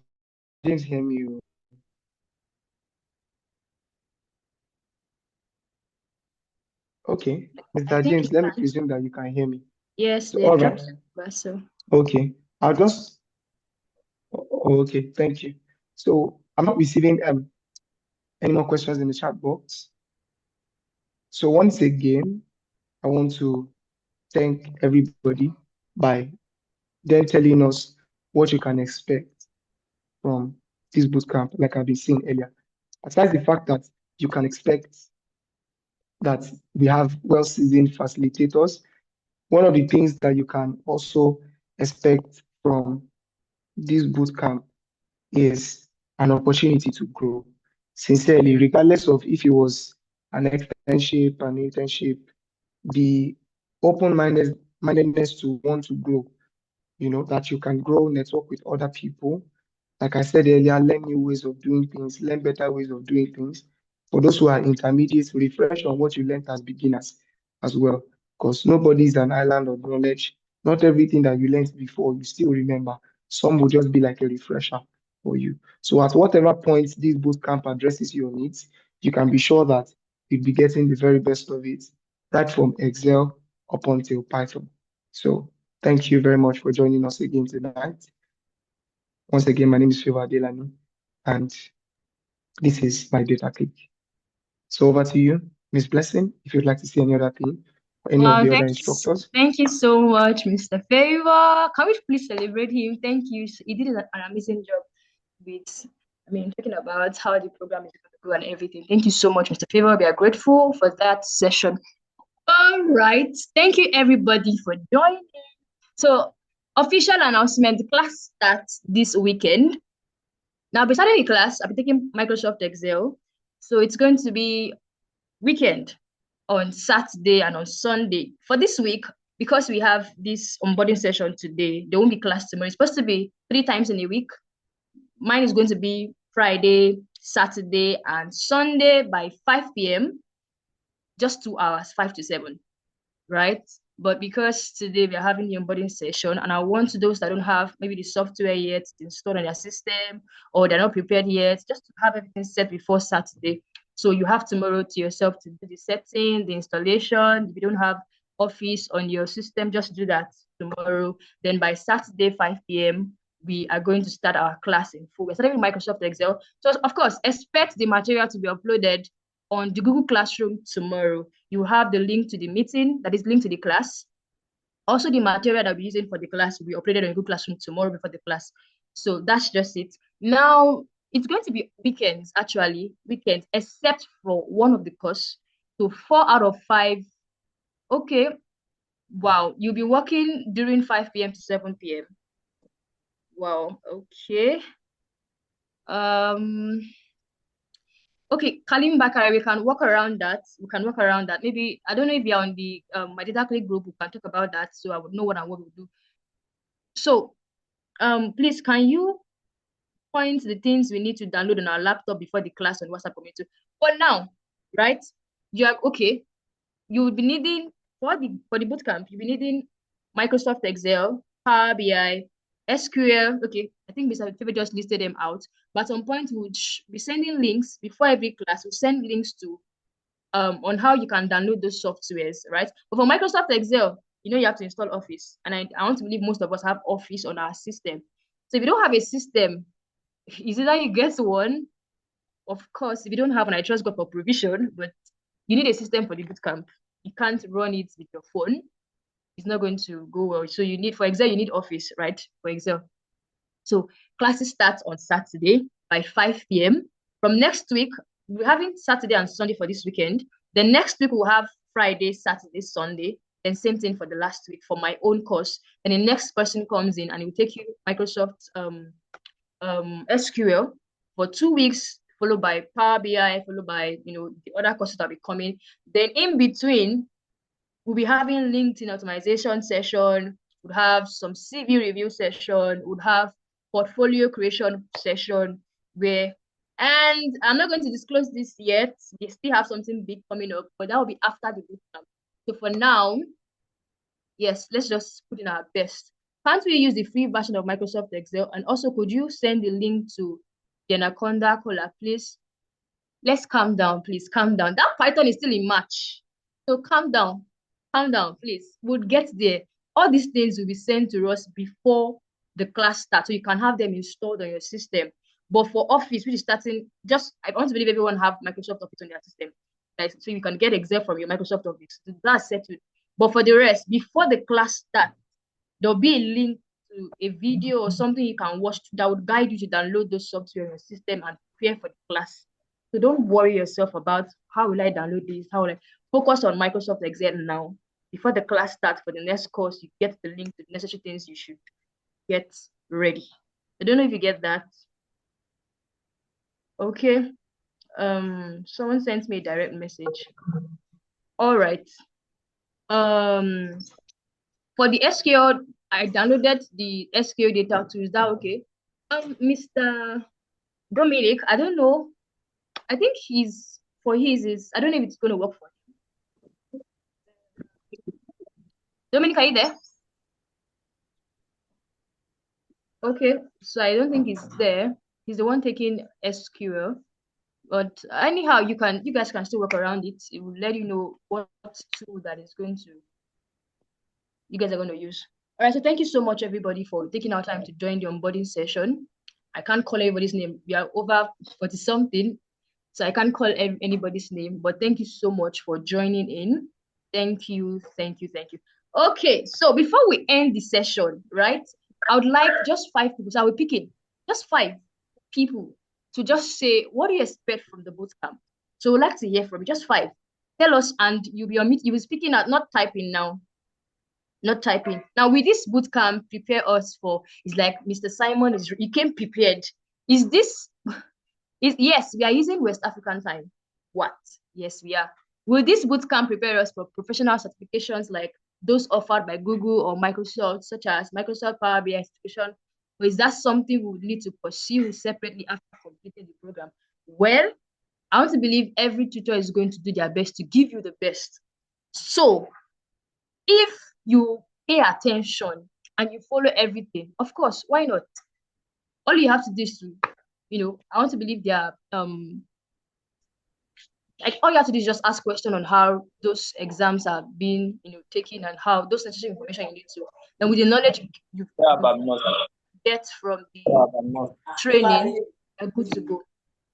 D: James hear me? Okay, Mr. James, let me presume that you can hear me.
A: Yes,
D: So, all right. Okay, I'll just. Okay, thank you. So I'm not receiving any more questions in the chat box. So once again, I want to thank everybody by then telling us what you can expect from this bootcamp, like I've been saying earlier. Aside the fact that you can expect that we have well-seasoned facilitators, one of the things that you can also expect from this bootcamp is an opportunity to grow. Sincerely, regardless of if it was an externship, an internship, the open-mindedness to want to grow, that you can grow, network with other people. Like I said earlier, learn new ways of doing things, learn better ways of doing things. For those who are intermediates, refresh on what you learned as beginners as well, because nobody is an island of knowledge. Not everything that you learned before, you still remember. Some will just be like a refresher for you. So at whatever point this bootcamp addresses your needs, you can be sure that you'll be getting the very best of it, right from Excel up until Python. So thank you very much for joining us again tonight. Once again, my name is Shiva Adelani, and this is myDataClique. So over to you, Ms. Blessing, if you'd like to say any other thing, or any of the other instructors.
A: Thank you so much, Mr. Favor. Can we please celebrate him? Thank you. He did an amazing job with, talking about how the program is going to go and everything. Thank you so much, Mr. Favor. We are grateful for that session. All right. Thank you, everybody, for joining. So, official announcement, the class starts this weekend. Now, besides the class, I'll be taking Microsoft Excel. So, it's going to be weekend on Saturday and on Sunday. For this week, because we have this onboarding session today, there won't be class tomorrow. It's supposed to be 3 times in a week. Mine is going to be Friday, Saturday, and Sunday by 5 p.m. Just 2 hours, 5 to 7, right? But because today we're having the onboarding session, and I want those that don't have maybe the software yet installed on their system, or they're not prepared yet, just to have everything set before Saturday. So you have tomorrow to yourself to do the setting, the installation. If you don't have Office on your system, just do that tomorrow. Then by Saturday, 5 p.m., we are going to start our class in full. We're starting with Microsoft Excel. So of course, expect the material to be uploaded on the Google Classroom tomorrow. You have the link to the meeting, that is linked to the class. Also, the material that we're using for the class will be uploaded on Google Classroom tomorrow before the class. So that's just it. Now, it's going to be weekends, except for one of the course. So 4 out of 5. Okay. Wow. You'll be working during 5 p.m. to 7 p.m. Wow. Okay. Okay, Kalim Bakari, we can work around that. We can work around that. Maybe, I don't know if you're on the myDataClique group, we can talk about that so I would know what and what we do. So, please, can you point the things we need to download on our laptop before the class on WhatsApp community? For now, right? You are okay. You will be needing for the bootcamp, you'll be needing Microsoft Excel, Power BI, SQL. Okay, I think Mr. Favor just listed them out. But at some point, we'll be sending links before every class. We'll send links to on how you can download those softwares, right? But for Microsoft Excel, you have to install Office. And I want to believe most of us have Office on our system. So if you don't have a system, is either you get one, of course, if you don't have one, I trust God for provision, but you need a system for the bootcamp. You can't run it with your phone. It's not going to go well. So you need, for Excel, you need Office, right? For Excel. So classes start on Saturday by 5 p.m. From next week, we're having Saturday and Sunday for this weekend. Then next week, we'll have Friday, Saturday, Sunday. Then same thing for the last week for my own course. And the next person comes in and it will take you Microsoft SQL for 2 weeks, followed by Power BI, followed by the other courses that will be coming. Then in between, we'll be having LinkedIn optimization session, we'll have some CV review session, we'll have portfolio creation session and I'm not going to disclose this yet. They still have something big coming up, but that will be after the bootcamp. So for now, yes, let's just put in our best. Can't we use the free version of Microsoft Excel? And also, could you send the link to the Anaconda caller, please? Let's calm down, please. Calm down. That Python is still in March. So calm down. Calm down, please. We'll get there. All these things will be sent to us before the class starts, so you can have them installed on your system. But for Office, which is starting, I want to believe everyone have Microsoft Office on their system. Right? So you can get Excel from your Microsoft Office. So that's settled. But for the rest, before the class starts, there'll be a link to a video or something you can watch that would guide you to download those software on your system and prepare for the class. So don't worry yourself about how will I download this, how will I focus on Microsoft Excel now. Before the class starts for the next course, you get the link to the necessary things you should get ready. I don't know if you get that. Okay. Someone sent me a direct message. All right. For the SQL, I downloaded the SQL data tool. Is that okay? Mr. Dominic, I don't know. I think I don't know if it's going to work for him. Dominic, are you there? Okay, so I don't think he's there. He's the one taking SQL. But anyhow, you guys can still work around it. It will let you know what tool that you guys are going to use. All right, so thank you so much, everybody, for taking our time to join the onboarding session. I can't call everybody's name. We are over 40-something, so I can't call anybody's name, but thank you so much for joining in. Thank you, thank you, thank you. Okay, so before we end the session, right, I would like just 5 people, so I will pick in just 5 people to just say, what do you expect from the bootcamp? So we'd like to hear from you, just 5. Tell us, and you'll be speaking out, not typing now. Not typing. Now, with this bootcamp, prepare us for, it's like Mr. Simon he came prepared. Yes, we are using West African time. What? Yes, we are. Will this bootcamp prepare us for professional certifications like those offered by Google or Microsoft, such as Microsoft Power BI certification? Or is that something we would need to pursue separately after completing the program? Well, I want to believe every tutor is going to do their best to give you the best. So, if you pay attention and you follow everything, of course, why not? All you have to do is to, I want to believe they are like all you have to do is just ask questions on how those exams are being, taken and how those necessary information you need to. And with the knowledge you get from the training, you're good to go.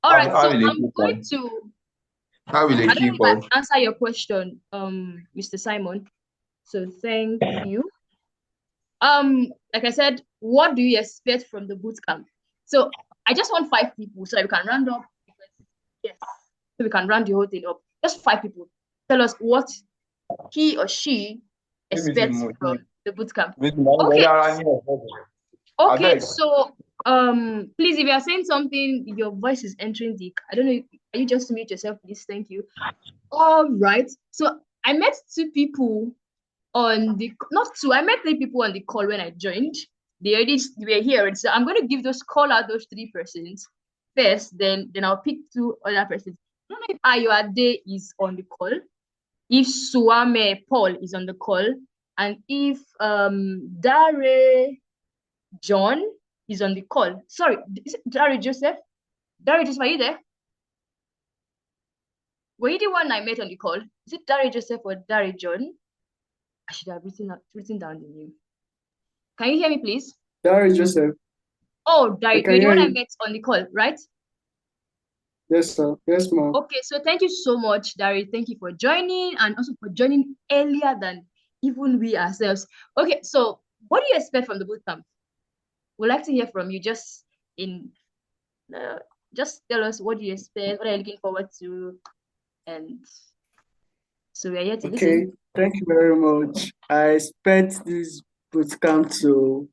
A: All right, so I'm going to I don't know if I answer your question, Mr. Simon. So thank you. Like I said, what do you expect from the bootcamp? So I just want 5 people so that we can round up. Yes, so we can round the whole thing up. Just 5 people. tell us what he or she expects from the bootcamp. Okay, so please, if you are saying something, your voice is entering the, I don't know, are you just mute yourself, please? Thank you. All right. So I met two people on the, not two, I met 3 people on the call when I joined. They were here. So I'm going to give call out those 3 persons first, then I'll pick 2 other persons. I don't know if Ayoade is on the call, if Suame Paul is on the call, and if Dare John is on the call. Sorry, is it Dare Joseph? Dare Joseph, are you there? Were you the one I met on the call? Is it Dare Joseph or Dare John? I should have written down the name. Can you hear me, please?
H: Dare Joseph.
A: Oh, Dare, you're the one I met on the call, right?
H: Yes, sir. Yes, ma'am.
A: Okay, so thank you so much, Dare. Thank you for joining, and also for joining earlier than even we ourselves. Okay, so what do you expect from the bootcamp? We'd like to hear from you. Just tell us what you expect, what are you looking forward to, and so we are here to listen.
H: Okay, thank you very much. I expect this bootcamp to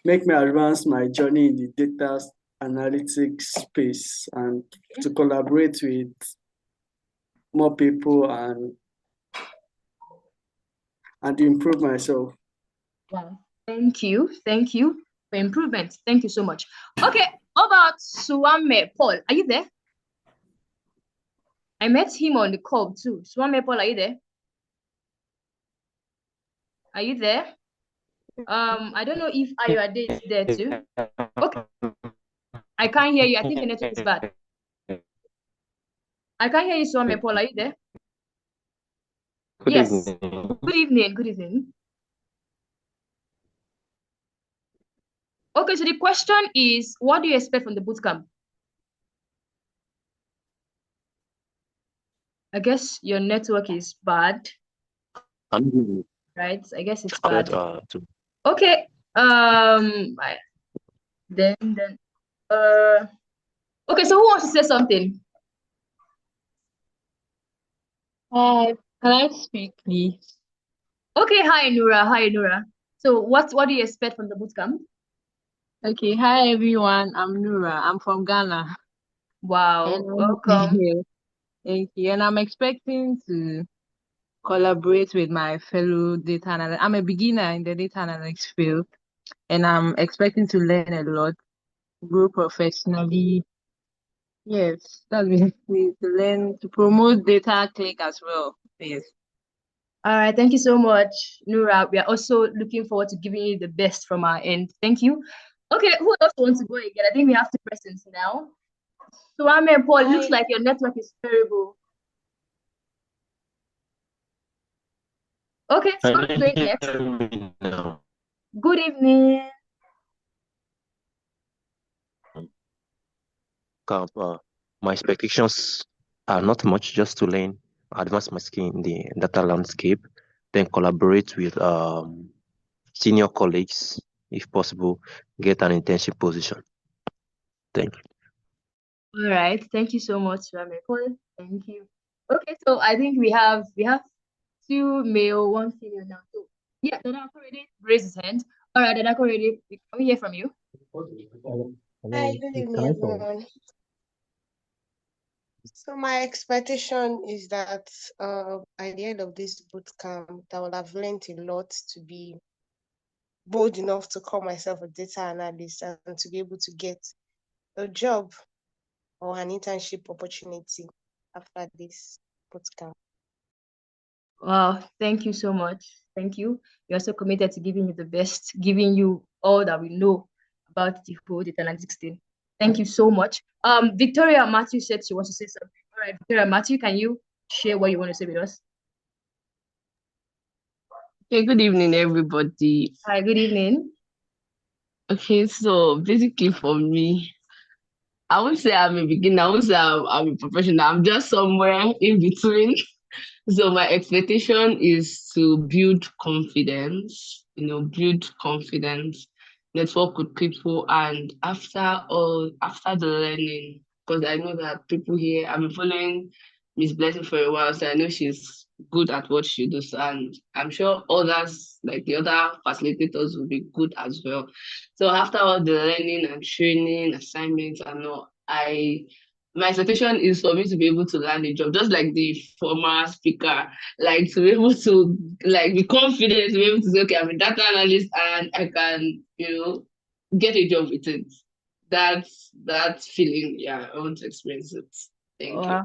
H: make me advance my journey in the data analytics space and to collaborate with more people and improve myself.
A: Wow, thank you for improvement. Thank you so much. Okay, how about Suame Paul? Are you there? I met him on the call too. Suame Paul, are you there? Are you there? I don't know if Ayoade is there too. Okay. I can't hear you. I think the network is bad. I can't hear you, Suame Paul. Are you there? Yes. Good evening. Good evening. Okay, so the question is, what do you expect from the bootcamp? I guess your network is bad. Right? I guess it's bad. Okay. Okay, so who wants to say something?
B: Hi, can I speak, please?
A: Okay, hi Nura. Hi Nura. So what do you expect from the bootcamp?
B: Okay, hi everyone. I'm Nura. I'm from Ghana.
A: Wow, welcome.
B: Thank you. And I'm expecting to collaborate with my fellow data analysts. I'm a beginner in the data analytics field, and I'm expecting to learn a lot, grow professionally. Yes, that's basically to learn to promote DataClique as well. Yes.
A: All right, thank you so much, Nura. We are also looking forward to giving you the best from our end. Thank you. Okay, who else wants to go again? I think we have 2 persons now. So Paul, it looks like your network is terrible. Okay, so who's going next? Good evening.
I: My expectations are not much, just to learn, advance my skill in the data landscape, then collaborate with senior colleagues, if possible, get an internship position. Thank you.
A: All right, thank you so much, Paul. Thank you. Okay, so I think we have 2 male, 1 female now. So yeah, Danako already raised his hand. All right, Danako already, can we hear from you?
J: Hi, good evening, everyone. So my expectation is that at the end of this bootcamp, I will have learned a lot to be bold enough to call myself a data analyst and to be able to get a job or an internship opportunity after this bootcamp.
A: Wow, thank you so much. Thank you. We're also committed to giving you the best, giving you all that we know about the whole data analytics thing. Thank you so much. Victoria Matthew said she wants to say something. All right, Victoria Matthew, can you share what you want to say with us?
K: Okay, good evening, everybody.
A: Hi, good evening.
K: Okay, so basically for me, I would say I'm a beginner. I would say I'm a professional. I'm just somewhere in between. So my expectation is to build confidence, network with people, and after the learning, because I know that people here, I've been following Miss Blessing for a while, so I know she's good at what she does, and I'm sure others, like the other facilitators, will be good as well. So after all the learning and training, assignments and all, my expectation is for me to be able to land a job, just like the former speaker, like to be able to like be confident to be able to say, okay, I'm a data analyst and I can, get a job with it. That feeling, yeah, I want to experience it. Thank you.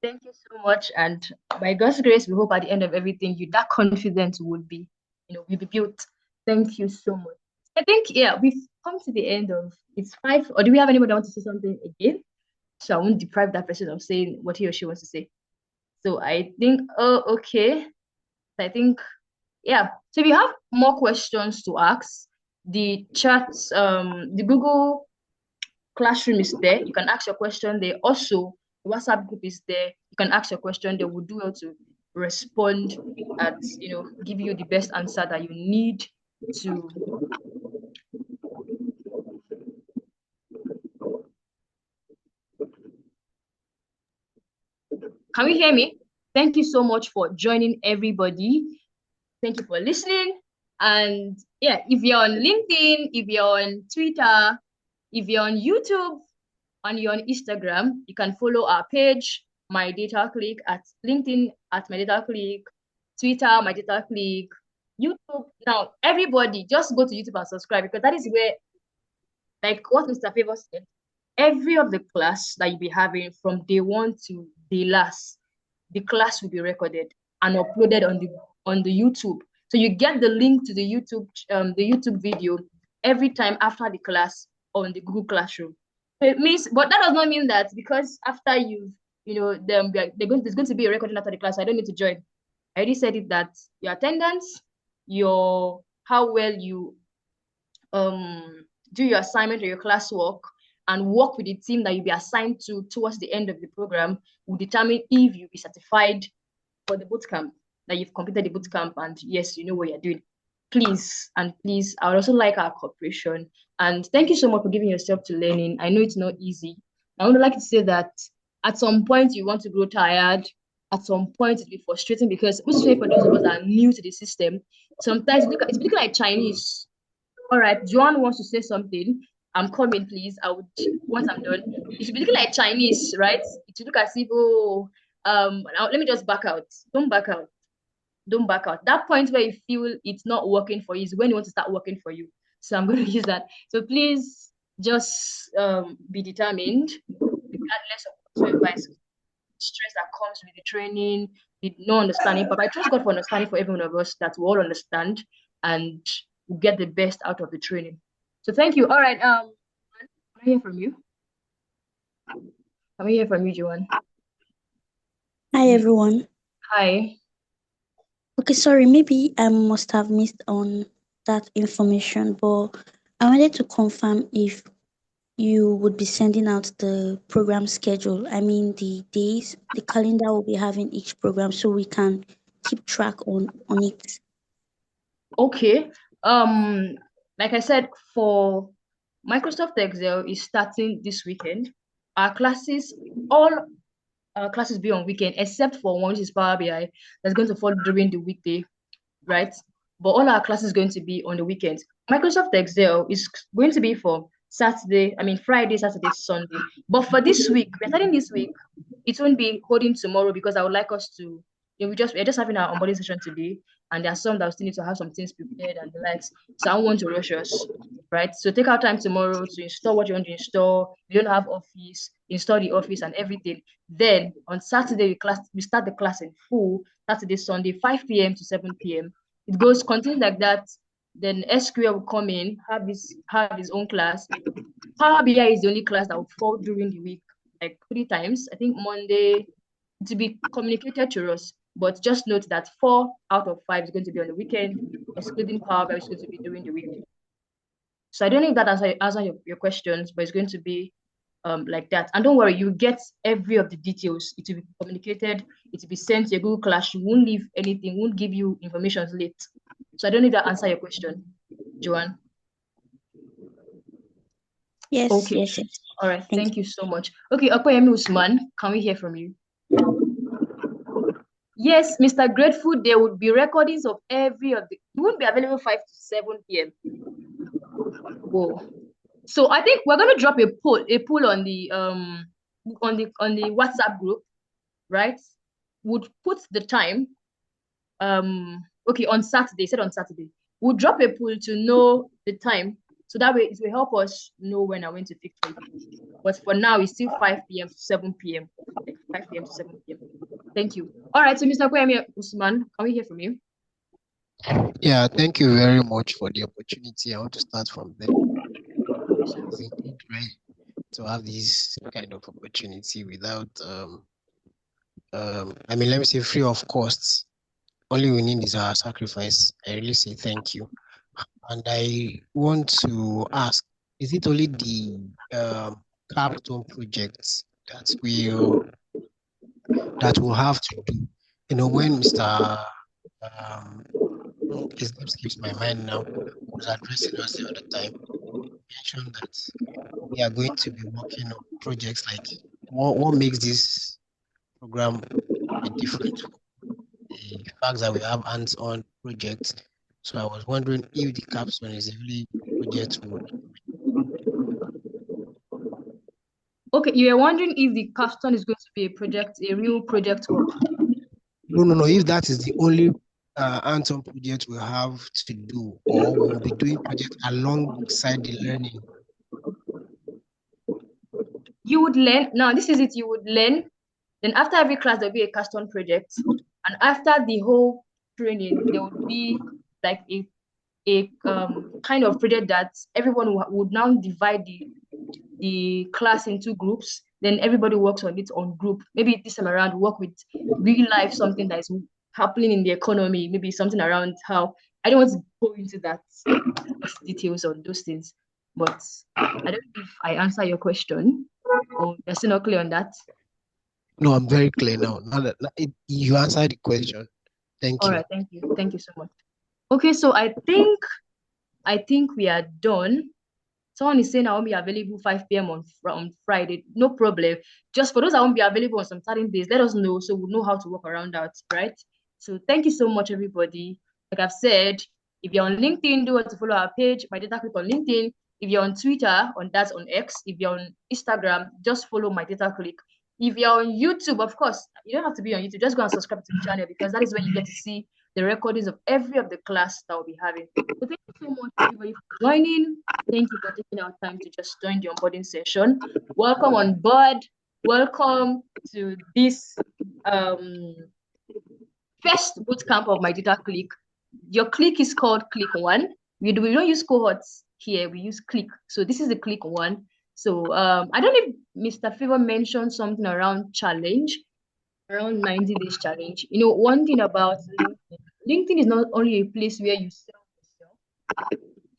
A: Thank you so much. And by God's grace, we hope at the end of everything, that confidence would be, will be built. Thank you so much. I think, yeah, we've come to the end of it's 5. Or do we have anybody want to say something again? So I won't deprive that person of saying what he or she wants to say. So I think, okay. I think, yeah. So if you have more questions to ask, the chats, the Google Classroom is there. You can ask your question there. Also, the WhatsApp group is there. You can ask your question. They will do well to respond and give you the best answer that you need to. Can we hear me? Thank you so much for joining, everybody. Thank you for listening. And yeah, if you're on LinkedIn, if you're on Twitter, if you're on YouTube, and you're on Instagram, you can follow our page, myDataClique, at LinkedIn at myDataClique, Twitter, myDataClique, YouTube. Now, everybody, just go to YouTube and subscribe, because that is where, like what Mr. Favor said, every of the class that you'll be having from day 1 to day last, the class will be recorded and uploaded on the YouTube. So you get the link to the YouTube video every time after the class on the Google Classroom. So it means, but that does not mean that because after there's going to be a recording after the class, I don't need to join. I already said it, that your attendance, how well you do your assignment or your classwork, and work with the team that you'll be assigned to towards the end of the program will determine if you'll be certified for the bootcamp, that you've completed the bootcamp and yes, you know what you're doing. Please, I would also like our cooperation. And thank you so much for giving yourself to learning. I know it's not easy. I would like to say that at some point you want to grow tired. At some point it'll be frustrating, because especially for those of us that are new to the system, sometimes it's looking like Chinese. All right, Joan wants to say something. I'm coming, please. Once I'm done, it should be looking like Chinese, right? It should look as if, now let me just back out. Don't back out. Don't back out. That point where you feel it's not working for you is when you want to start working for you. So I'm going to use that. So please just be determined, regardless of whatsoever stress that comes with the training, the no understanding. But I trust God for understanding for every one of us, that we all understand and we get the best out of the training. So thank you. All right. Can I hear from you? Can we hear from you, Joanne?
L: Hi, everyone.
A: Hi.
L: Okay, sorry, maybe I must have missed on that information, but I wanted to confirm if you would be sending out the program schedule. I mean, the days, the calendar we'll be having each program, so we can keep track on it.
A: Okay. Like I said, for Microsoft Excel is starting this weekend. Our classes, all our classes be on weekend, except for one, which is Power BI, that's going to fall during the weekday, right? But all our classes going to be on the weekends. Microsoft Excel is going to be for Friday, Saturday, Sunday. But for this week, we're starting this week. It won't be holding tomorrow, because I would like us to, we're just having our onboarding session today, and there are some that we still need to have some things prepared and the likes. So I don't want to rush us, right? So take our time tomorrow to install what you want to install. You don't have Office, install the Office and everything. Then on Saturday, we start the class in full, Saturday, Sunday, 5 p.m. to 7 p.m. It goes continue like that. Then SQL will come in, have his own class. Power BI is the only class that will fall during the week, like 3 times. I think Monday, to be communicated to us. But just note that 4 out of 5 is going to be on the weekend, excluding Power BI is going to be during the week. So I don't know if that answers your questions, but it's going to be like that. And don't worry, you get every of the details. It will be communicated, it will be sent to your Google Class. You won't leave anything, won't give you information late. So I don't know if that answers your question, Joanne.
L: Yes,
A: okay.
L: Yes.
A: All right, thank you so much. Okay, Okoyemi Usman, can we hear from you? Yes, Mr. Grateful, there would be recordings of every of the. It won't be available 5 to 7 p.m. Whoa. So I think we're gonna drop a poll on the WhatsApp group, right? Would put the time. Okay, on Saturday. Said on Saturday. We'll drop a poll to know the time, so that way it will help us know when I went to pick it. But for now, it's still 5 p.m. to 7 p.m. Like 5 p.m. to 7 p.m. Thank you. All right, so Mr. Kwame Usman, can we hear from you?
C: Yeah, thank you very much for the opportunity. I want to start from there. It's indeed great to have this kind of opportunity without I mean, let me say free of costs. Only we need is our sacrifice. I really say thank you. And I want to ask, is it only the Capstone projects that will have to do? You know, when Mr. His name skips my mind now, was addressing us the other time, mentioned that we are going to be working on projects like what makes this program a different, the fact that we have hands-on projects. So I was wondering if the capstone is a really project work.
A: Okay, you were wondering if the capstone is going to be a real project work.
C: No. If that is the only hands-on project we have to do, or we'll be doing projects alongside the learning.
A: You would learn. Now, this is it. You would learn. Then after every class, there'll be a capstone project. And after the whole training, there would be like a kind of project that everyone would now divide the class into groups. Then everybody works on it on group. Maybe this time around, work with real life, something that is happening in the economy. Maybe something around how, I don't want to go into that details on those things, but I don't know if I answer your question or you're still not clear on that.
C: No, I'm very clear now. Now that you answered the question. Thank you.
A: All right, thank you. Thank you so much. Okay, so I think we are done. Someone is saying I won't be available 5 p.m. on Friday. No problem. Just for those that won't be available on some certain days, let us know so we'll know how to work around that, right? So thank you so much, everybody. Like I've said, if you're on LinkedIn, do want to follow our page, myDataClique on LinkedIn. If you're on Twitter, on X. If you're on Instagram, just follow myDataClique. If you're on YouTube, of course, you don't have to be on YouTube. Just go and subscribe to the channel because that is where you get to see the recordings of every of the class that we'll be having. So thank you so much, everybody, for joining. Thank you for taking our time to just join the onboarding session. Welcome on board. Welcome to this first bootcamp of myDataClique. Your clique is called Clique 1. We don't use cohorts here. We use Clique. So this is the Clique 1. So I don't know if Mr. Favor mentioned something around challenge, around 90 days challenge. You know, one thing about LinkedIn is not only a place where you sell yourself,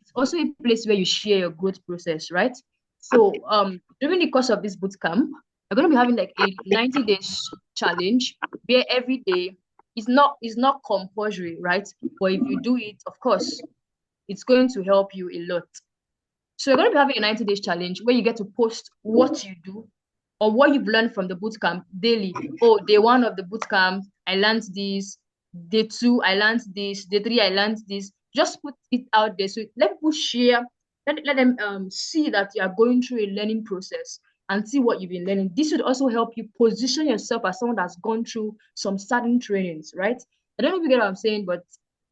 A: it's also a place where you share your growth process, right? So during the course of this bootcamp, we're going to be having like a 90 days challenge where every day is not compulsory, right? But if you do it, of course, it's going to help you a lot. So you're going to be having a 90 days challenge where you get to post what you do or what you've learned from the bootcamp daily. Oh, day 1 of the bootcamp, I learned this. Day 2, I learned this. Day 3, I learned this. Just put it out there. So let people share. Let them see that you are going through a learning process and see what you've been learning. This would also help you position yourself as someone that's gone through some certain trainings, right? I don't know if you get what I'm saying, but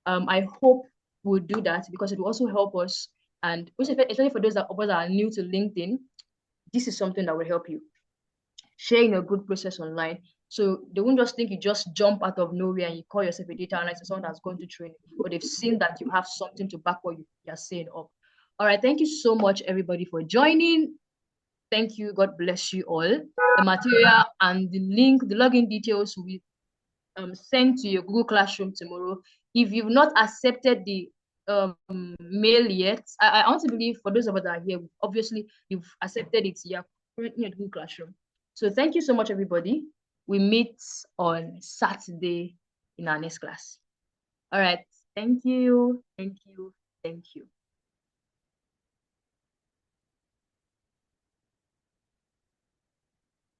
A: I hope we'll do that because it will also help us. And especially for those that are new to LinkedIn, this is something that will help you. Sharing a good process online. So they won't just think you just jump out of nowhere and you call yourself a data analyst or someone that's going to training, but they've seen that you have something to back what you're saying up. All right, thank you so much, everybody, for joining. Thank you. God bless you all. The material and the link, the login details will be sent to your Google Classroom tomorrow. If you've not accepted the mail yet, I want to believe for those of us that are here, obviously you've accepted it. You're currently at Google Classroom. So thank you so much, everybody. We meet on Saturday in our next class. All right. Thank you. Thank you. Thank you.